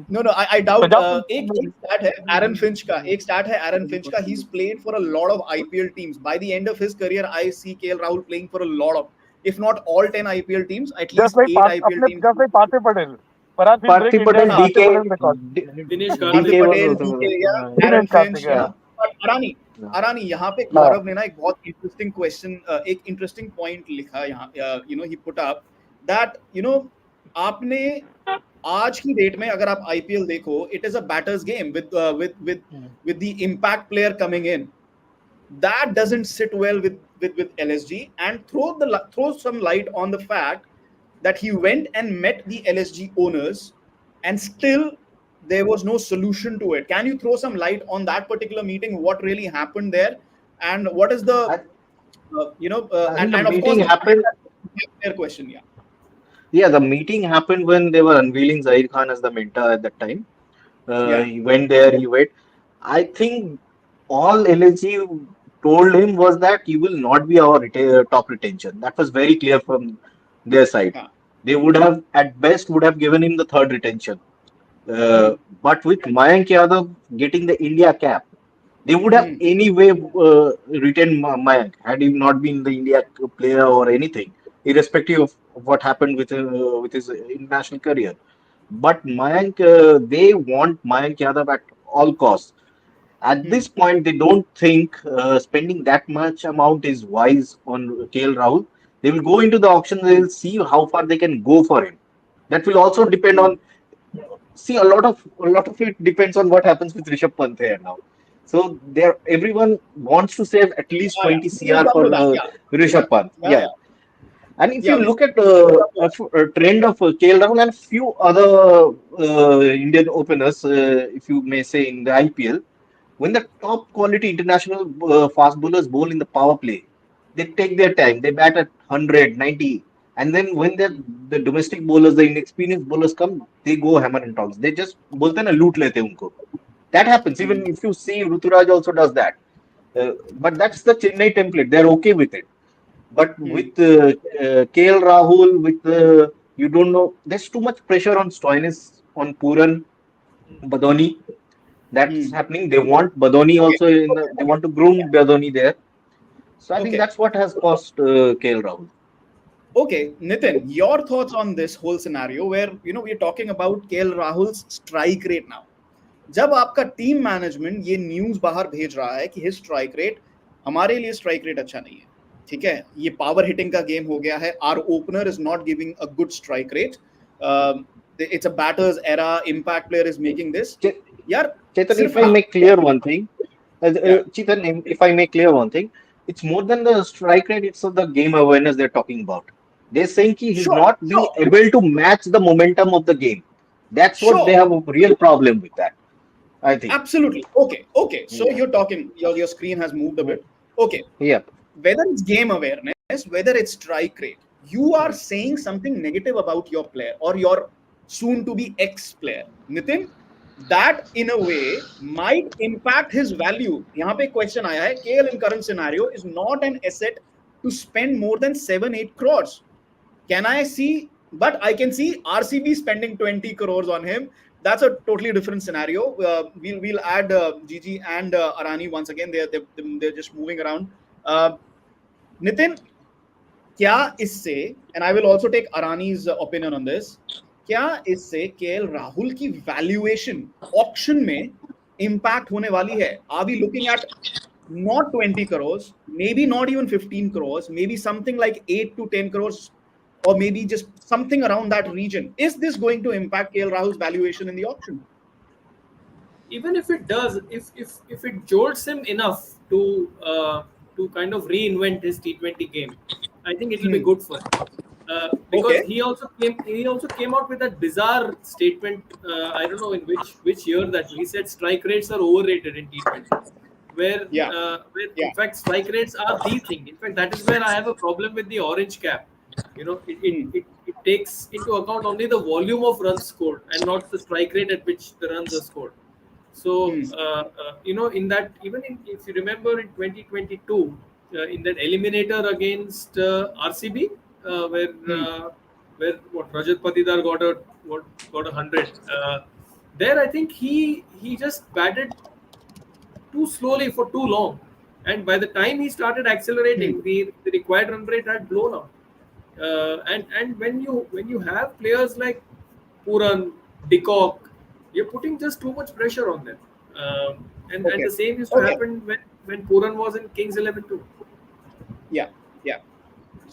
No, I doubt. एक stat है Aaron Finch का. एक stat है Aaron Finch का. He's played for a lot of IPL teams. By the end of his career, I see KL Rahul playing for a lot of, if not all 10 IPL teams, at least 8 IPL teams. Just like Parthiv Patel. Perhaps he'll break Patel, India's DK, record. Dinesh Parthiv Karthik. Patel, DK, Aaron Finch. Arani, यहाँ पे गौरव ने ना एक बहुत interesting question, एक interesting point लिखा यहाँ. He put up that आपने आज की डेट में अगर आप IPL देखो, it is a batter's game with the impact player coming in. That doesn't sit well with LSG, and throw some light on the fact that he went and met the LSG owners, and still there was no solution to it. Can you throw some light on that particular meeting? What really happened there, and what is the and of course happened. Their question, yeah. Yeah, the meeting happened when they were unveiling Zaid Khan as the mentor at that time. He went there, he went. I think all LSG told him was that you will not be our top retention. That was very clear from their side. Yeah. They would have, at best, would have given him the third retention. But with Mayank Yadav getting the India cap, they would have anyway retained Mayank had he not been the India player or anything, irrespective of what happened with his international career. But Mayank, they want Mayank Yadav at all costs. At this point, they don't think spending that much amount is wise on KL Rahul. They will go into the auction. They will see how far they can go for him. That will also depend on. See, a lot of it depends on what happens with Rishabh Pant here now. So everyone wants to save at least 20 CR for Rishabh Pant. Yeah. And if you look at a trend of KL Rahul and few other Indian openers, if you may say, in the IPL, when the top quality international fast bowlers bowl in the power play, they take their time. They bat at 100, 90. And then when the domestic bowlers, the inexperienced bowlers come, they go hammer and tongs. They just bolte na loot lete unko. That happens. Even if you see Ruturaj also does that. But that's the Chennai template. They're okay with it. But with KL Rahul, with you don't know, there's too much pressure on Stoinis, on Puran, Badoni. That's happening. They want Badoni also. They want to groom Badoni there. So I think Okay. that's what has cost KL Rahul. Okay, Nitin, your thoughts on this whole scenario where we're talking about KL Rahul's strike rate now. जब आपका team management ये news बाहर भेज रहा है कि his strike rate, हमारे लिए स्ट्राइक रेट अच्छा नहीं है, ठीक है, ये पावर हिटिंग का गेम हो गया है, our opener is not giving a good strike rate, it's a batter's era, impact player is making this, यार Chetan, if सिर्फ I make clear one thing, या Chetan, if I make clear one thing, it's more than the strike rate, it's of the game awareness they're talking about. They're saying he's sure not being sure able to match the momentum of the game. That's what they sure have a real problem with that, I think. absolutely okay so Yeah. you're talking, your screen has moved a Mm. bit. Okay, Yeah. whether it's game awareness, whether it's strike rate, you are Mm. saying something negative about your player or your soon to be ex player, Nitin. That in a way might impact his value. यहाँ पे question आया है, KL in current scenario is not an asset to spend more than 7-8 crores. Can I see? But I can see RCB spending 20 crores on him. That's a totally different scenario. We'll add Gigi and Arani once again. They're just moving around. Nitin, क्या इससे, and I will also take Arani's opinion on this, क्या इससे KL Rahul की valuation auction में impact होने वाली है? Are we looking at not 20 crores, maybe not even 15 crores, maybe something like 8 to 10 crores, or maybe just something around that region? Is this going to impact KL Rahul's valuation in the auction? Even if it does, if it jolts him enough to kind of reinvent his T20 game, I think it will be good for him. Because Okay. he also came out with that bizarre statement. I don't know in which year that he said strike rates are overrated in T20, where where in fact strike rates are the thing. In fact, that is where I have a problem with the orange cap. It takes into account only the volume of runs scored and not the strike rate at which the runs are scored. So in that, if you remember in 2022, in that eliminator against RCB, where what Rajat Patidar got a 100. There, I think he just batted too slowly for too long, and by the time he started accelerating, the required run rate had blown up. And when you have players like Puran, Decock, you're putting just too much pressure on them. And the same used to happen when Puran was in Kings 11 too. Yeah.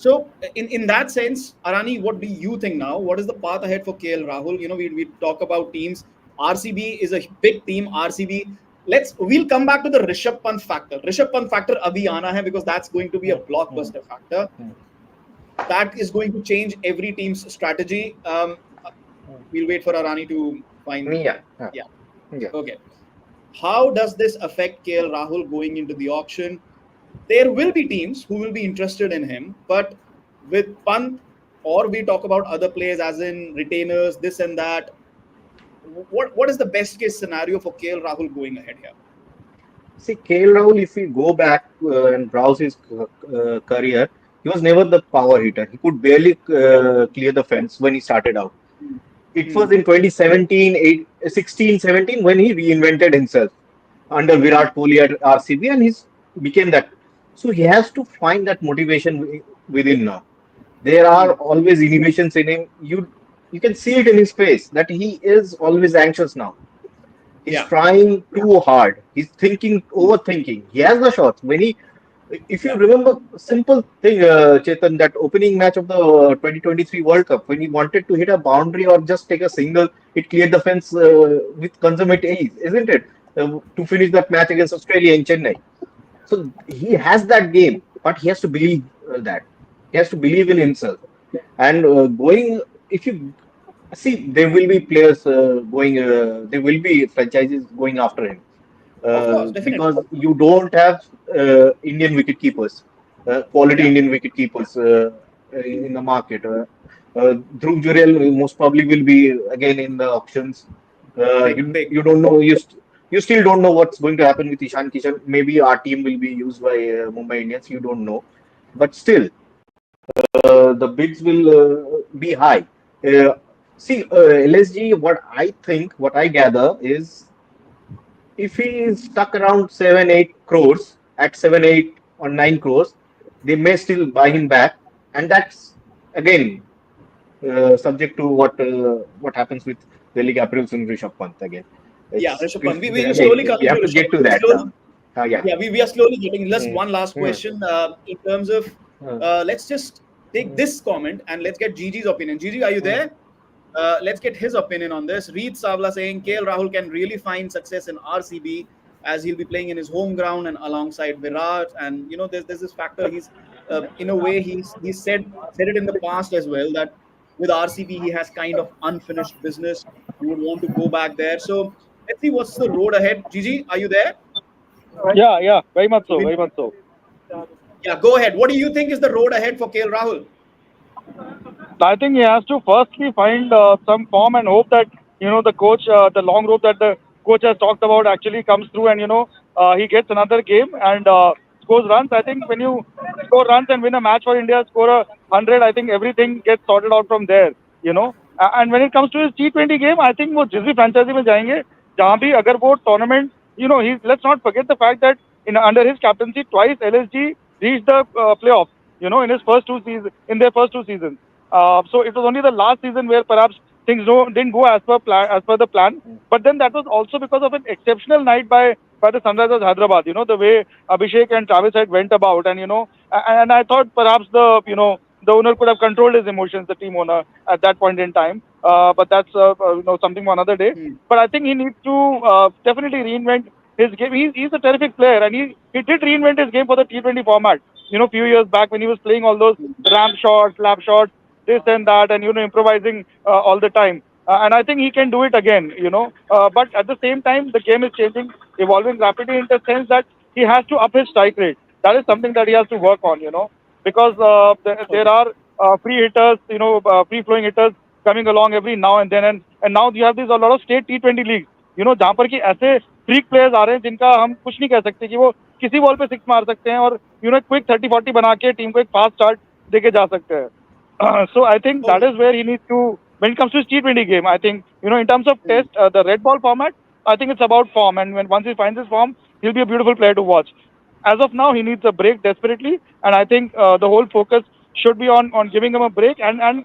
So in that sense, Arani, what do you think now? What is the path ahead for KL Rahul? We talk about teams. RCB is a big team. RCB. We'll come back to the Rishabh Pant factor. Rishabh Pant factor abhi aana hai, because that's going to be a blockbuster factor. That is going to change every team's strategy. We'll wait for Arani to find. Yeah. Okay. How does this affect KL Rahul going into the auction? There will be teams who will be interested in him, but with Pant, or we talk about other players as in retainers, this and that, what is the best case scenario for KL Rahul going ahead here? See, KL Rahul, if we go back and browse his career, he was never the power hitter. He could barely clear the fence when he started out. It was in 2017, 16, 17 when he reinvented himself under Virat Kohli at RCB, and he became that. So he has to find that motivation within now. There are always inhibitions in him. You can see it in his face that he is always anxious now. He's trying too hard. He's overthinking. He has the shots. If you remember, simple thing, Chetan, that opening match of the 2023 World Cup, when he wanted to hit a boundary or just take a single, it cleared the fence with consummate ease, isn't it? To finish that match against Australia in Chennai. So he has that game, but he has to believe that. He has to believe in himself. And if you see, there will be players there will be franchises going after him. Of course, definitely. Because you don't have Indian wicket keepers, quality Indian wicket keepers in the market. Dhruv Jurel most probably will be again in the auctions. You don't know, you still don't know what's going to happen with Ishan Kishan. Maybe our team will be used by Mumbai Indians. You don't know, but still the bids will be high. LSG. What I gather is, if he is stuck around 7-8 crores at 7-8 on 9 crores, they may still buy him back, and that's again subject to what happens with Delhi Capitals and Rishabh Pant again. Yeah, It's Rishabh Pant. We again slowly we coming to have to Rishabh get to Pant. that. Slowly, Yeah. yeah, we are slowly getting. Just Mm, one last mm, question. In terms of, mm, let's just take mm, this comment and let's get Gigi's opinion. Gigi, are you mm, there? Let's get his opinion on this. Reed Savla saying KL Rahul can really find success in RCB as he'll be playing in his home ground and alongside Virat. And there's this factor. He's in a way he said it in the past as well that with RCB he has kind of unfinished business. He would want to go back there. So let's see what's the road ahead. Gigi, are you there? Yeah, very much so, We- very much so. Yeah, go ahead. What do you think is the road ahead for KL Rahul? I think he has to firstly find some form and hope that the coach, the long rope that the coach has talked about actually comes through, and he gets another game and scores runs. I think when you score runs and win a match for India, score 100, I think everything gets sorted out from there. And when it comes to his T20 game, I think वो जिस भी franchise में जाएंगे, जहाँ भी अगर वो tournament, he let's not forget the fact that under his captaincy twice LSG reached the playoffs. In his first two seasons, in their first two seasons. So it was only the last season where perhaps things didn't go as per the plan. But then that was also because of an exceptional night by the Sunrisers Hyderabad. The way Abhishek and Travis had went about, and I thought perhaps the owner could have controlled his emotions, the team owner at that point in time. But that's something for another day. Hmm. But I think he needs to definitely reinvent his game. He's a terrific player, and he did reinvent his game for the T20 format. Few years back when he was playing all those ramp shots, lap shots, this and that, and improvising all the time. And I think he can do it again. But at the same time, the game is changing, evolving rapidly in the sense that he has to up his strike rate. That is something that he has to work on. Because there Okay. are free hitters, free flowing hitters coming along every now and then, and now you have these a lot of state T20 leagues. जहाँ पर कि ऐसे freak players आ रहे हैं जिनका हम कुछ नहीं कह सकते कि वो किसी बॉल पे सिक्स मार सकते हैं और क्विक 30-40 बना के टीम को एक फास्ट स्टार्ट देके जा सकते हैं. So I think that Okay. is where he needs to, when it comes to his T20 game, I think, in terms of Hmm. test, the red ball format, I think it's about form. And once he finds his form, he'll be a beautiful player to watch. As of now, he needs a break desperately. And I think the whole focus should be on giving him a break and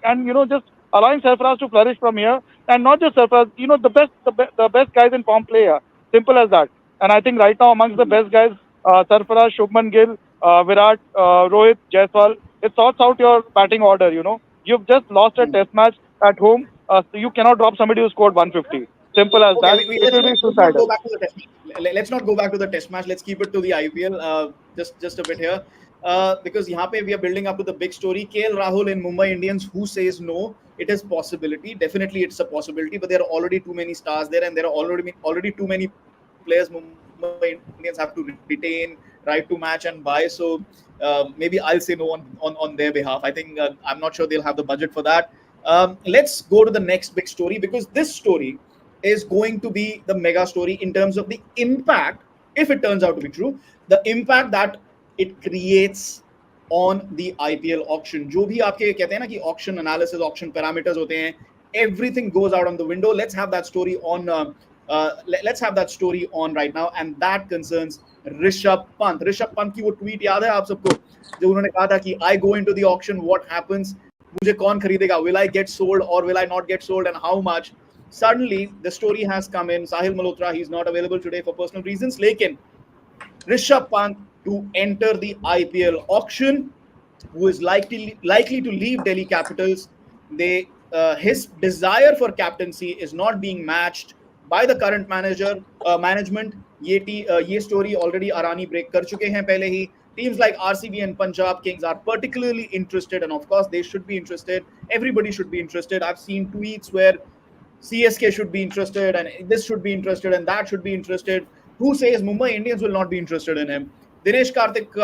just allowing Sarfaraz to flourish from here. And not just Sarfaraz, the best guys in form play here. Simple as that. And I think right now amongst the best guys, Sarfaraz, Shubman Gill, Virat, Rohit, Jaiswal, it sorts out your batting order. You've just lost a Hmm. test match at home, so you cannot drop somebody who scored 150. Simple as Okay, that. It will be let's not go suicidal. back to the test match. Let's not go back to the test match. Let's keep it to the IPL. Just a bit here, because यहाँ पे we are building up to the big story. KL Rahul in Mumbai Indians. Who says no? It is possibility. Definitely, it's a possibility. But there are already too many stars there, and there are already too many players Mumbai Indians have to retain, right to match and buy. So maybe I'll say no on their behalf. I think I'm not sure they'll have the budget for that. Let's go to the next big story because this story is going to be the mega story in terms of the impact, if it turns out to be true, the impact that it creates on the IPL auction. जो भी आपके कहते हैं ना कि auction analysis, auction parameters होते हैं, everything goes out on the window. Let's have that story on. Let's have that story on right now, and that concerns Rishabh Pant. Rishabh Pant की वो ट्वीट याद है आप सबको जो उन्होंने कहा था कि I go into the auction, what happens? मुझे कौन खरीदेगा? Will I get sold or will I not get sold, and how much? Suddenly, the story has come in. Sahil Malhotra, he's not available today for personal reasons. Lekin, Rishabh Pant to enter the IPL auction, who is likely to leave Delhi Capitals. His desire for captaincy is not being matched by the current management. ये story already Arani break कर चुके हैं पहले ही. Teams like RCB and Punjab Kings are particularly interested, and of course they should be interested. Everybody should be interested. I've seen tweets where CSK should be interested, and this should be interested, and that should be interested. Who says Mumbai Indians will not be interested in him? Dinesh Karthik,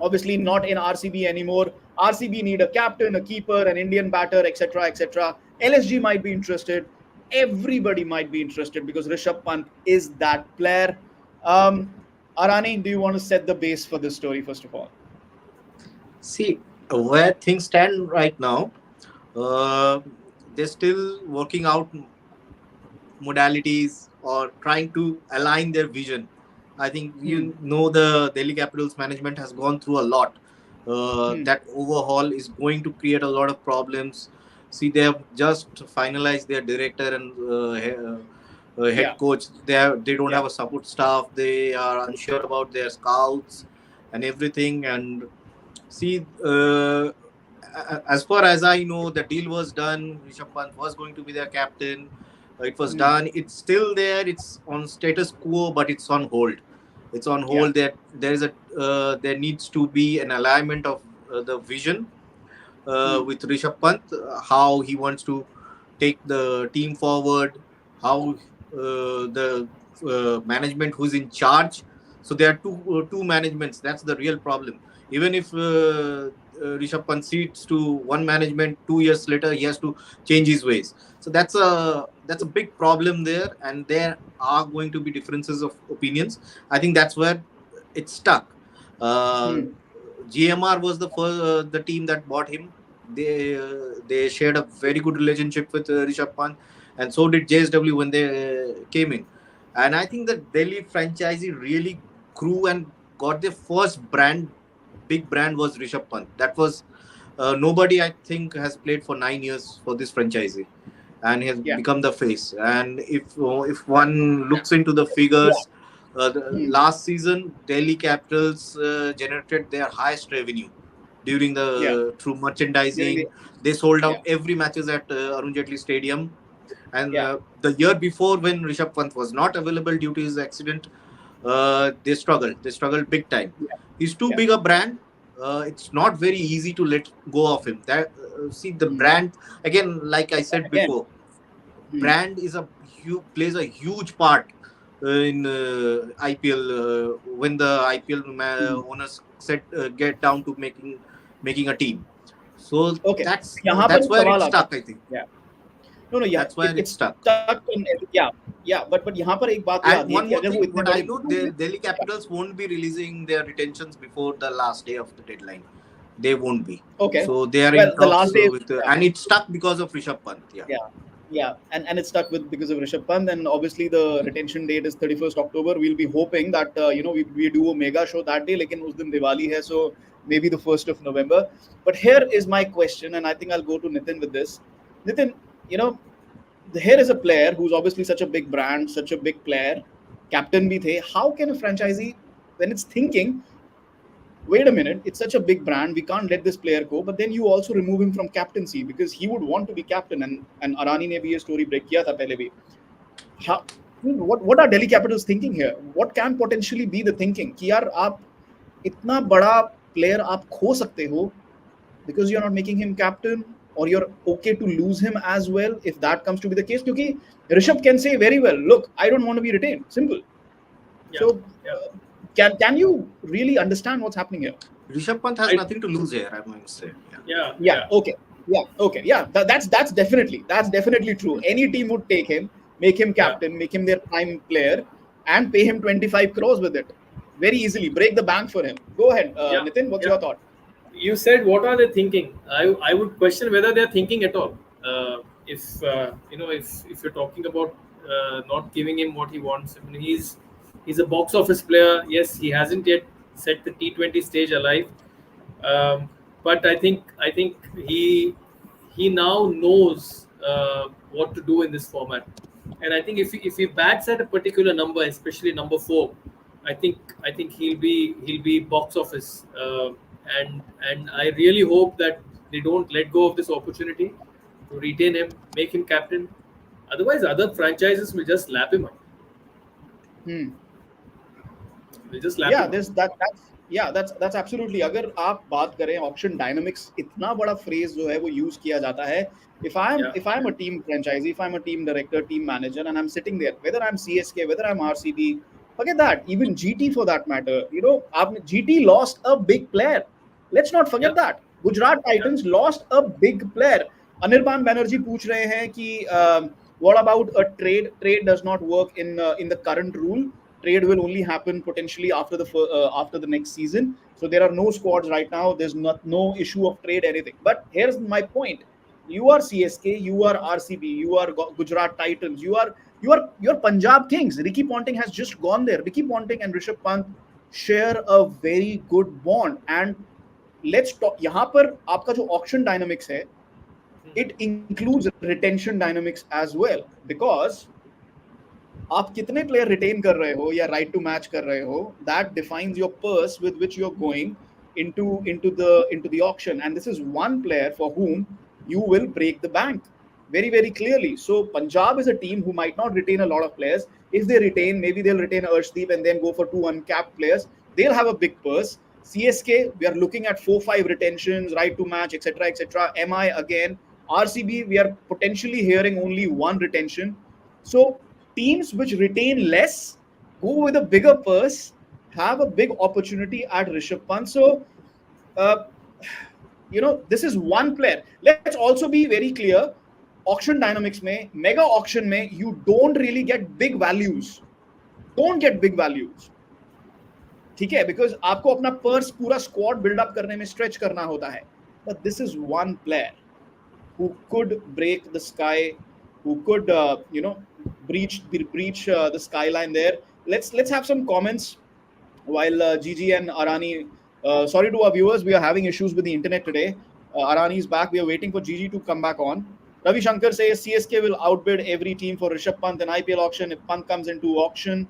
obviously not in RCB anymore. RCB need a captain, a keeper, an Indian batter, etc., etc. LSG might be interested. Everybody might be interested because Rishabh Pant is that player. Arani, do you want to set the base for this story first of all? See, where things stand right now, uh, they're still working out modalities or trying to align their vision I think Hmm. the Delhi Capitals management has gone through a lot. Hmm. That overhaul is going to create a lot of problems. See, they have just finalized their director and head Yeah. coach. They don't Yeah. have a support staff. They are unsure about their scouts and everything. And see, as far as I know, the deal was done. Rishabh Pant was going to be their captain. It was Hmm. done. It's still there. It's on status quo, but it's on hold. It's on Yeah. hold. There needs to be an alignment of the vision Hmm. with Rishabh Pant, how he wants to take the team forward, how the management who's in charge. So there are two managements. That's the real problem. Even if Rishabh Pant cedes to one management, 2 years later he has to change his ways. So that's a big problem there, and there are going to be differences of opinions. I think that's where it's stuck. Uh, Hmm. GMR was the team that bought him. They shared a very good relationship with Rishabh Pant, and so did JSW when they came in. And I think the Delhi franchisee really grew and got their first big brand was Rishabh Pant. That was nobody I think has played for 9 years for this franchisee, and he has Yeah. become the face. And if one looks into the figures, the Hmm. last season Delhi Capitals generated their highest revenue during Yeah. the through During the merchandising. They sold yeah. out every matches at Arun Jaitley Stadium. And Yeah. the year before, when Rishabh Pant was not available due to his accident, they struggled. They struggled big time. Yeah. He's too Yeah. big a brand. It's not very easy to let go of him. That see the Hmm. brand again, like I But said again. before, Hmm. brand plays a huge part in IPL. When the IPL Hmm. owners get down to making a team, so Okay. यहाँ पर that's एक where सवाल it's आता stuck. I think है. Yeah. No, no, yeah, that's where it's it's stuck. stuck in yeah, yeah, but यहाँ पर एक बात And याद है one कि more अगर वो thing, इतने what बड़े I know, brand the हैं, Delhi yeah, Capitals won't be releasing their retentions before the last day of the deadline. They won't be. okay, So they are in well, the talks last day, with, yeah, and it's stuck because of Rishabh Pant. Yeah. yeah, yeah, and it's stuck with because of Rishabh Pant, and obviously the retention date is 31st October. We'll be hoping that we do a mega show that day, लेकिन उस दिन दिवाली है, so maybe the 1st of November. But here is my question, and I think I'll go to Nitin with this. Nitin, you know, here is a player who's obviously such a big brand, such a big player, captain bhi the. How can a franchisee, when it's thinking, wait a minute, it's such a big brand, we can't let this player go, but then you also remove him from captaincy because he would want to be captain, and Arani ne bhi ye story break kiya tha pehle bhi. How, what are Delhi Capitals thinking here? What can potentially be the thinking कि यार आप इतना बड़ा player आप खो सकते हो because you're not making him captain, or you're okay to lose him as well if that comes to be the case, क्योंकि Rishabh can say very well, look, I don't want to be retained, simple. Yeah, So yeah. can you really understand what's happening here? Rishabh Pant has I nothing to lose here, I'm going to say. Yeah. yeah, Yeah, yeah, okay, yeah, okay, yeah, that's definitely true. Any team would take him, make him yeah, captain, make him their prime player, and pay him 25 crores with it very easily, break the bank for him. Go ahead, yeah, Nitin, what's yeah. your thought? You said what are they thinking? I would question whether they're thinking at all. If if you're talking about not giving him what he wants, I mean, he's a box office player. Yes, he hasn't yet set the T20 stage alive, but I think he now knows what to do in this format. And I think if he bats at a particular number, especially number four, I think he'll be box office. And I really hope that they don't let go of this opportunity to retain him, make him captain. Otherwise, other franchises will just lap him up. Hmm. Will just lap Yeah, him up. this that's yeah, that's absolutely. अगर आप बात करें option dynamics, इतना बड़ा phrase जो है वो use किया जाता है. Yeah, If I'm a team franchisee, if I'm a team director, team manager, and I'm sitting there, whether I'm CSK, whether I'm RCB, forget that. Even GT for that matter. GT lost a big player. Let's not yeah, forget that. Gujarat yeah, Titans lost a big player. Anirban Banerjee पूछ रहे हैं कि what about a trade? Trade does not work in the current rule. Trade will only happen potentially after the next season. So there are no squads right now. There's no issue of trade anything. But here's my point: you are CSK, you are RCB, you are Gujarat Titans, you are Your Punjab Kings. Ricky Ponting has just gone there. Ricky Ponting and Rishabh Pant share a very good bond. And let's talk. यहाँ पर आपका जो auction dynamics है, it includes retention dynamics as well, because आप कितने player retain कर रहे हो या राइट टू मैच कर रहे हो, that defines your purse with which you are going into the auction, and this is one player for whom you will break the bank very very clearly. So Punjab is a team who might not retain a lot of players. If they retain, maybe they'll retain Arshdeep and then go for 2 uncapped players. They'll have a big purse. CSK, we are looking at 4-5 retentions, right to match, etc etc. MI again. RCB, we are potentially hearing only 1 retention. So teams which retain less go with a bigger purse, have a big opportunity at Rishabh Pant. So, this is one player. Let's also be very clear. Auction dynamics में, mega auction में, you don't really get big values. Don't get big values. ठीक है, because आपको अपना purse पूरा squad buildup करने में stretch करना होता है. But this is one player who could break the sky, who could breach the skyline there. Let's have some comments while Gigi and Arani. Sorry to our viewers, we are having issues with the internet today. Arani is back. We are waiting for Gigi to come back on. Ravi Shankar says CSK will outbid every team for Rishabh Pant in IPL auction if Pant comes into auction.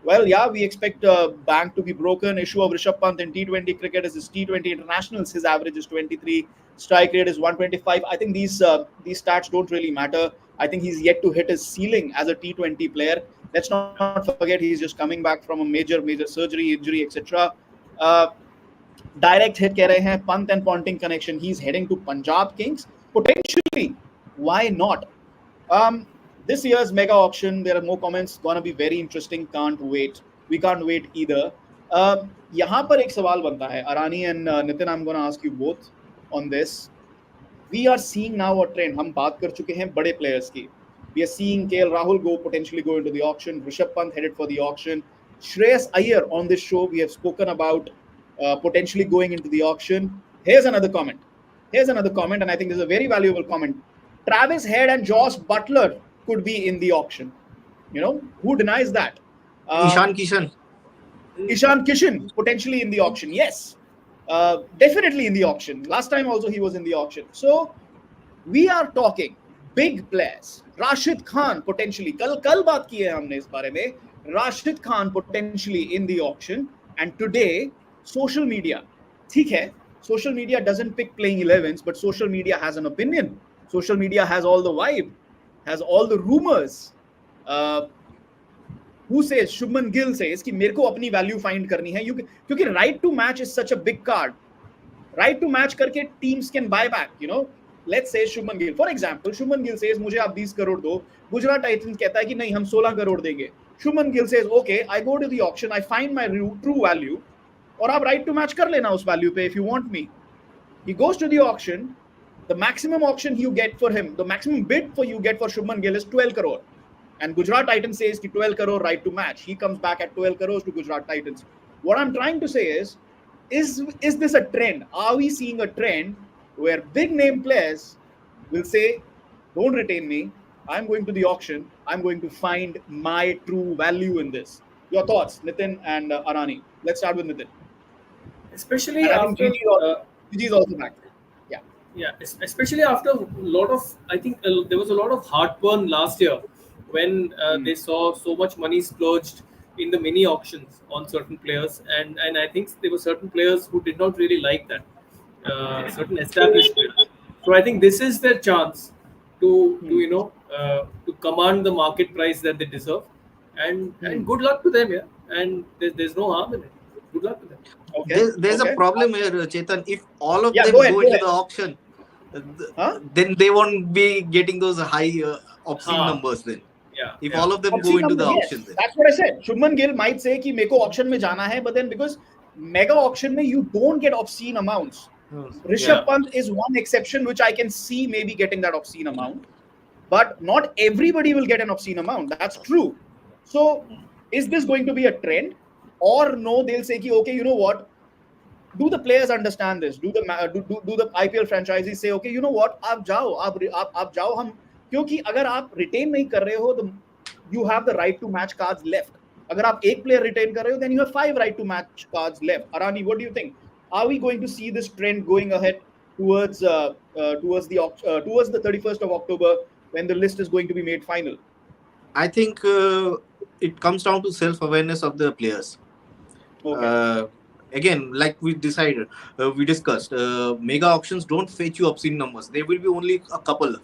Well, yeah, we expect bank to be broken. Issue of Rishabh Pant in T20 cricket is his T20 internationals. His average is 23. Strike rate is 125. I think these stats don't really matter. I think he's yet to hit his ceiling as a T20 player. Let's not forget he's just coming back from a major surgery, injury, etc. Direct hit कह रहे हैं, Pant and Ponting connection. He's heading to Punjab Kings potentially. Why not? This year's mega auction, there are more comments. Gonna be very interesting. Can't wait. We can't wait either. यहाँ पर एक सवाल बनता है. Arani and Nitin, I'm gonna ask you both on this. We are seeing now a trend. हम बात कर चुके हैं बड़े players की. We are seeing KL Rahul potentially go into the auction. Rishabh Pant headed for the auction. Shreyas Iyer on this show, we have spoken about potentially going into the auction. Here's another comment, and I think this is a very valuable comment. Travis Head and Josh Butler could be in the auction. Who denies that? Ishan Kishan potentially in the auction. Yes, definitely in the auction. Last time also he was in the auction. So we are talking big players. Rashid Khan potentially. कल बात की है हमने इस बारे में. Rashid Khan potentially in the auction. And today, social media. ठीक है, social media doesn't pick playing 11s, but social media has an opinion. Social media has all the vibe, has all the rumors. Who says? Shubman Gill says कि मेरे को अपनी value find करनी है, क्योंकि right to match is such a big card. Right to match करके teams can buy back. Let's say Shubman Gill, for example, Shubman Gill says मुझे आप 20 करोड़ दो. Gujarat Titans कहता है कि नहीं, हम 16 करोड़ देंगे. Shubman Gill says, okay, I go to the auction, I find my true value, और आप right to match कर लेना उस value पे if you want me. He goes to the auction. The maximum auction you get for him, the maximum bid for you get for Shubman Gill is 12 crore. And Gujarat Titans says ki 12 crore right to match. He comes back at 12 crores to Gujarat Titans. What I'm trying to say is this a trend? Are we seeing a trend where big name players will say, don't retain me, I'm going to the auction, I'm going to find my true value in this? Your thoughts, Nitin and Arani. Let's start with Nitin. Especially after Gigi is also back. Yeah, especially after a lot of, I think there was a lot of heartburn last year when they saw so much money splurged in the mini auctions on certain players, and I think there were certain players who did not really like that, certain established players. So I think this is their chance to command the market price that they deserve, and good luck to them, yeah. And there's no harm in it. Good luck to them. Okay. There's a problem here, Chetan. If all of them go into the auction, then they won't be getting those high obscene numbers then. Yeah. If all of them go into the auction, then. That's what I said. Shubman Gill might say कि मेरे को auction में जाना है, but then because mega auction में you don't get obscene amounts. Rishabh Pant is one exception which I can see maybe getting that obscene amount, but not everybody will get an obscene amount. That's true. So is this going to be a trend, or no? They'll say कि okay, you know what? Do the players understand this? Do the IPL franchises say okay, you know what? आप जाओ हम, क्योंकि अगर आप retain नहीं कर रहे हो, you have the right to match cards left. अगर आप एक player retain कर रहे हो, then you have 5 right to match cards left. Arani, what do you think? Are we going to see this trend going ahead towards towards the 31st of October when the list is going to be made final? I think it comes down to self-awareness of the players. Okay. Again, like we discussed, mega auctions don't fetch you obscene numbers. There will be only a couple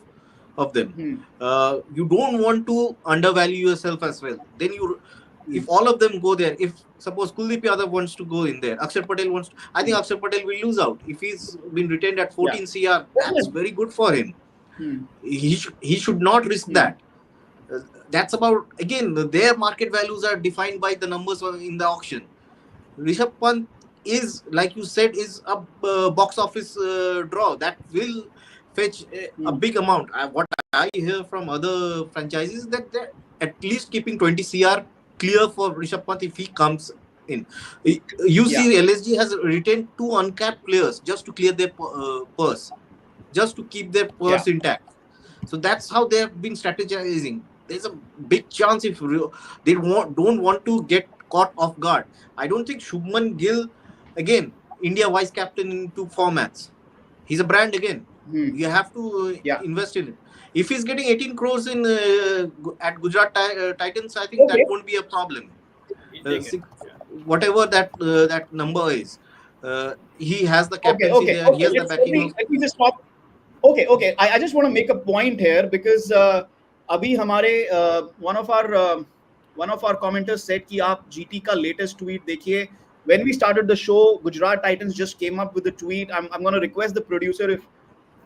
of them. You don't want to undervalue yourself as well. Then if all of them go there, if suppose Kuldeep Yadav wants to go in there, Akshar Patel wants to, I think Akshar Patel will lose out. If he's been retained at 14 CR, that's very good for him. He should not risk that. That's about, again, their market values are defined by the numbers in the auction. Rishabh Pant is, like you said, is a box office draw that will fetch a big amount. What I hear from other franchises that they're at least keeping 20 CR clear for Rishabh Pant if he comes in. You see, LSG has retained 2 uncapped players just to clear their purse, just to keep their purse intact. So that's how they have been strategizing. There's a big chance if they don't want to get caught off guard. I don't think Shubman Gill, again, India vice captain in 2 formats. He's a brand again. You have to invest in it. If he's getting 18 crores in at Gujarat Titans, I think that won't be a problem. Whatever that number is, he has the captaincy there. He has the backing. Let me just stop. Okay. I just want to make a point here because अभी हमारे one of our commenters said कि आप GT का latest tweet देखिए. When we started the show, Gujarat Titans just came up with a tweet. I'm going to request the producer if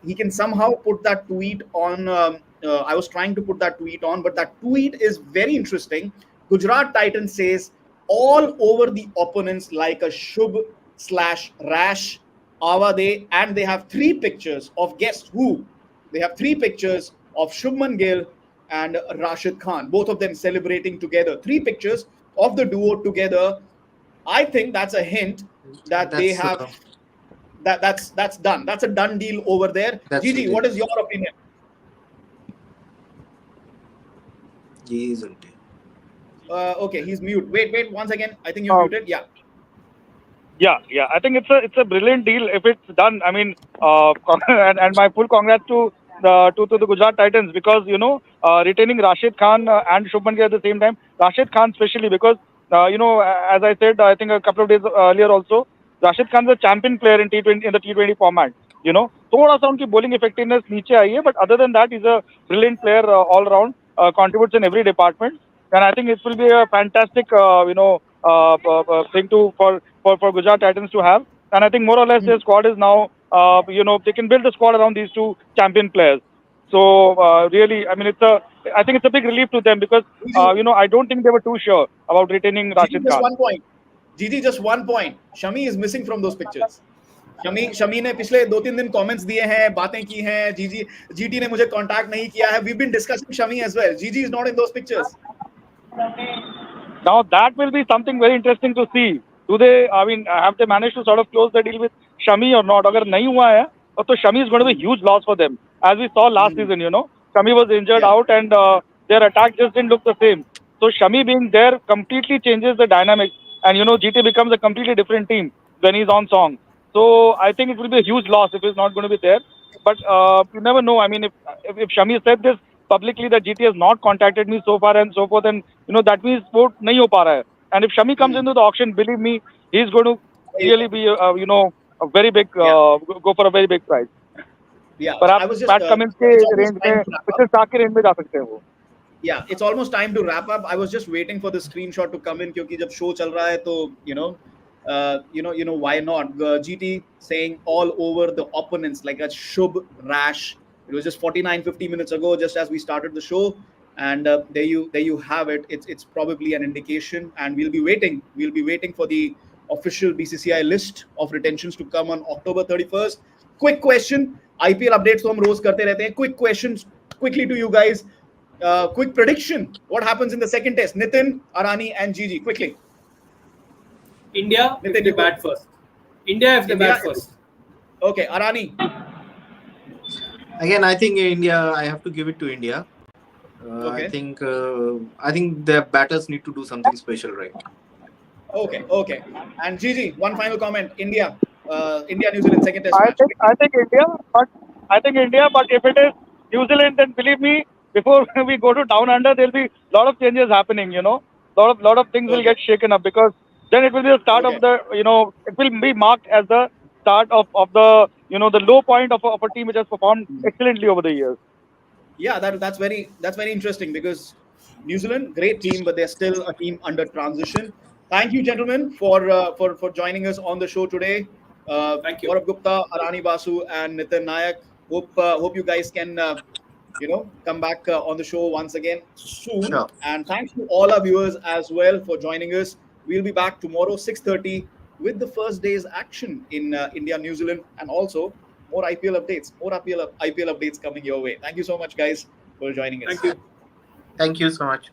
he can somehow put that tweet on. I was trying to put that tweet on, but that tweet is very interesting. Gujarat Titans says all over the opponents like a Shubh/Rash Avade, and they have 3 pictures of guess who? They have 3 pictures of Shubman Gill and Rashid Khan, both of them celebrating together. 3 pictures of the duo together. I think that's a hint that they have that's done. That's a done deal over there. Gigi, what is your opinion? He isn't. Okay, he's mute. Wait, once again. I think you're muted. Yeah. I think it's a brilliant deal if it's done. I mean, and my full congrats to the Gujarat Titans because retaining Rashid Khan and Shubman Gill at the same time. Rashid Khan especially because as I said, I think a couple of days earlier also, Rashid Khan is a champion player in T20 in the T20 format. थोड़ा सा उनकी bowling effectiveness नीचे आई है, but other than that, he's a brilliant player all around, contributes in every department, and I think it will be a fantastic thing for Gujarat Titans to have. And I think more or less their squad is now they can build a squad around these 2 champion players. So really, I mean, I think it's a big relief to them because I don't think they were too sure about retaining Rashid Khan. Just 1 point. Gigi, just 1 point. Shami is missing from those pictures. Shami ने पिछले 2-3 दिन comments दिए हैं, बातें की हैं. GT ने मुझे कांटेक्ट नहीं किया है. We've been discussing Shami as well. Gigi is not in those pictures. Now that will be something very interesting to see. Do they? I mean, have they managed to sort of close the deal with Shami or not? अगर नहीं हुआ है, तो Shami is going to be a huge loss for them. As we saw last season, Shami was injured out and their attack just didn't look the same. So Shami being there completely changes the dynamics, and GT becomes a completely different team when he's on song. So I think it will be a huge loss if he's not going to be there. But you never know. I mean, if Shami said this publicly that GT has not contacted me so far and so forth, and that means sport nahi ho pa raha hai. And if Shami comes into the auction, believe me, he's going to really be a very big go for a very big price. Yeah, but I was just Pat Cummins के range में पिछले star के range में जा सकते हैं वो. Yeah, it's almost time to wrap up. I was just waiting for the screenshot to come in क्योंकि जब show चल रहा है तो why not? GT saying all over the opponents like a Shubh Rash. It was just 49-50 minutes ago, just as we started the show, and there you have it. It's probably an indication, and we'll be waiting for the official BCCI list of retentions to come on October 31st. Quick question. IPL updates तो हम रोज करते रहते हैं. Quick questions quickly to you guys. Quick prediction. What happens in the second test? Nitin, Arani, and Gigi. Quickly. India if they bat first. India if they bat first. Okay, Arani. Again, I think India. I have to give it to India. Okay. I think the batters need to do something special, right? Okay. And Gigi, one final comment. India, New Zealand second test I match. think I think India, but if it is New Zealand, then believe me, before we go to down under, there'll be a lot of changes happening. Lot of things will Okay. get shaken up, because then it will be the start Okay. of the it will be marked as the start of the the low point of a team which has performed excellently over the years. Yeah, that's very interesting because New Zealand, great team, but they're still a team under transition. Thank you, gentlemen, for joining us on the show today. Thank you. Gaurav Gupta, Arani Basu, and Nitin Nayak. Hope you guys can come back on the show once again soon. Sure. And thanks to all our viewers as well for joining us. We'll be back tomorrow 6:30 with the first day's action in India, New Zealand, and also more IPL updates. More IPL updates coming your way. Thank you so much, guys, for joining us. Thank you. Thank you so much.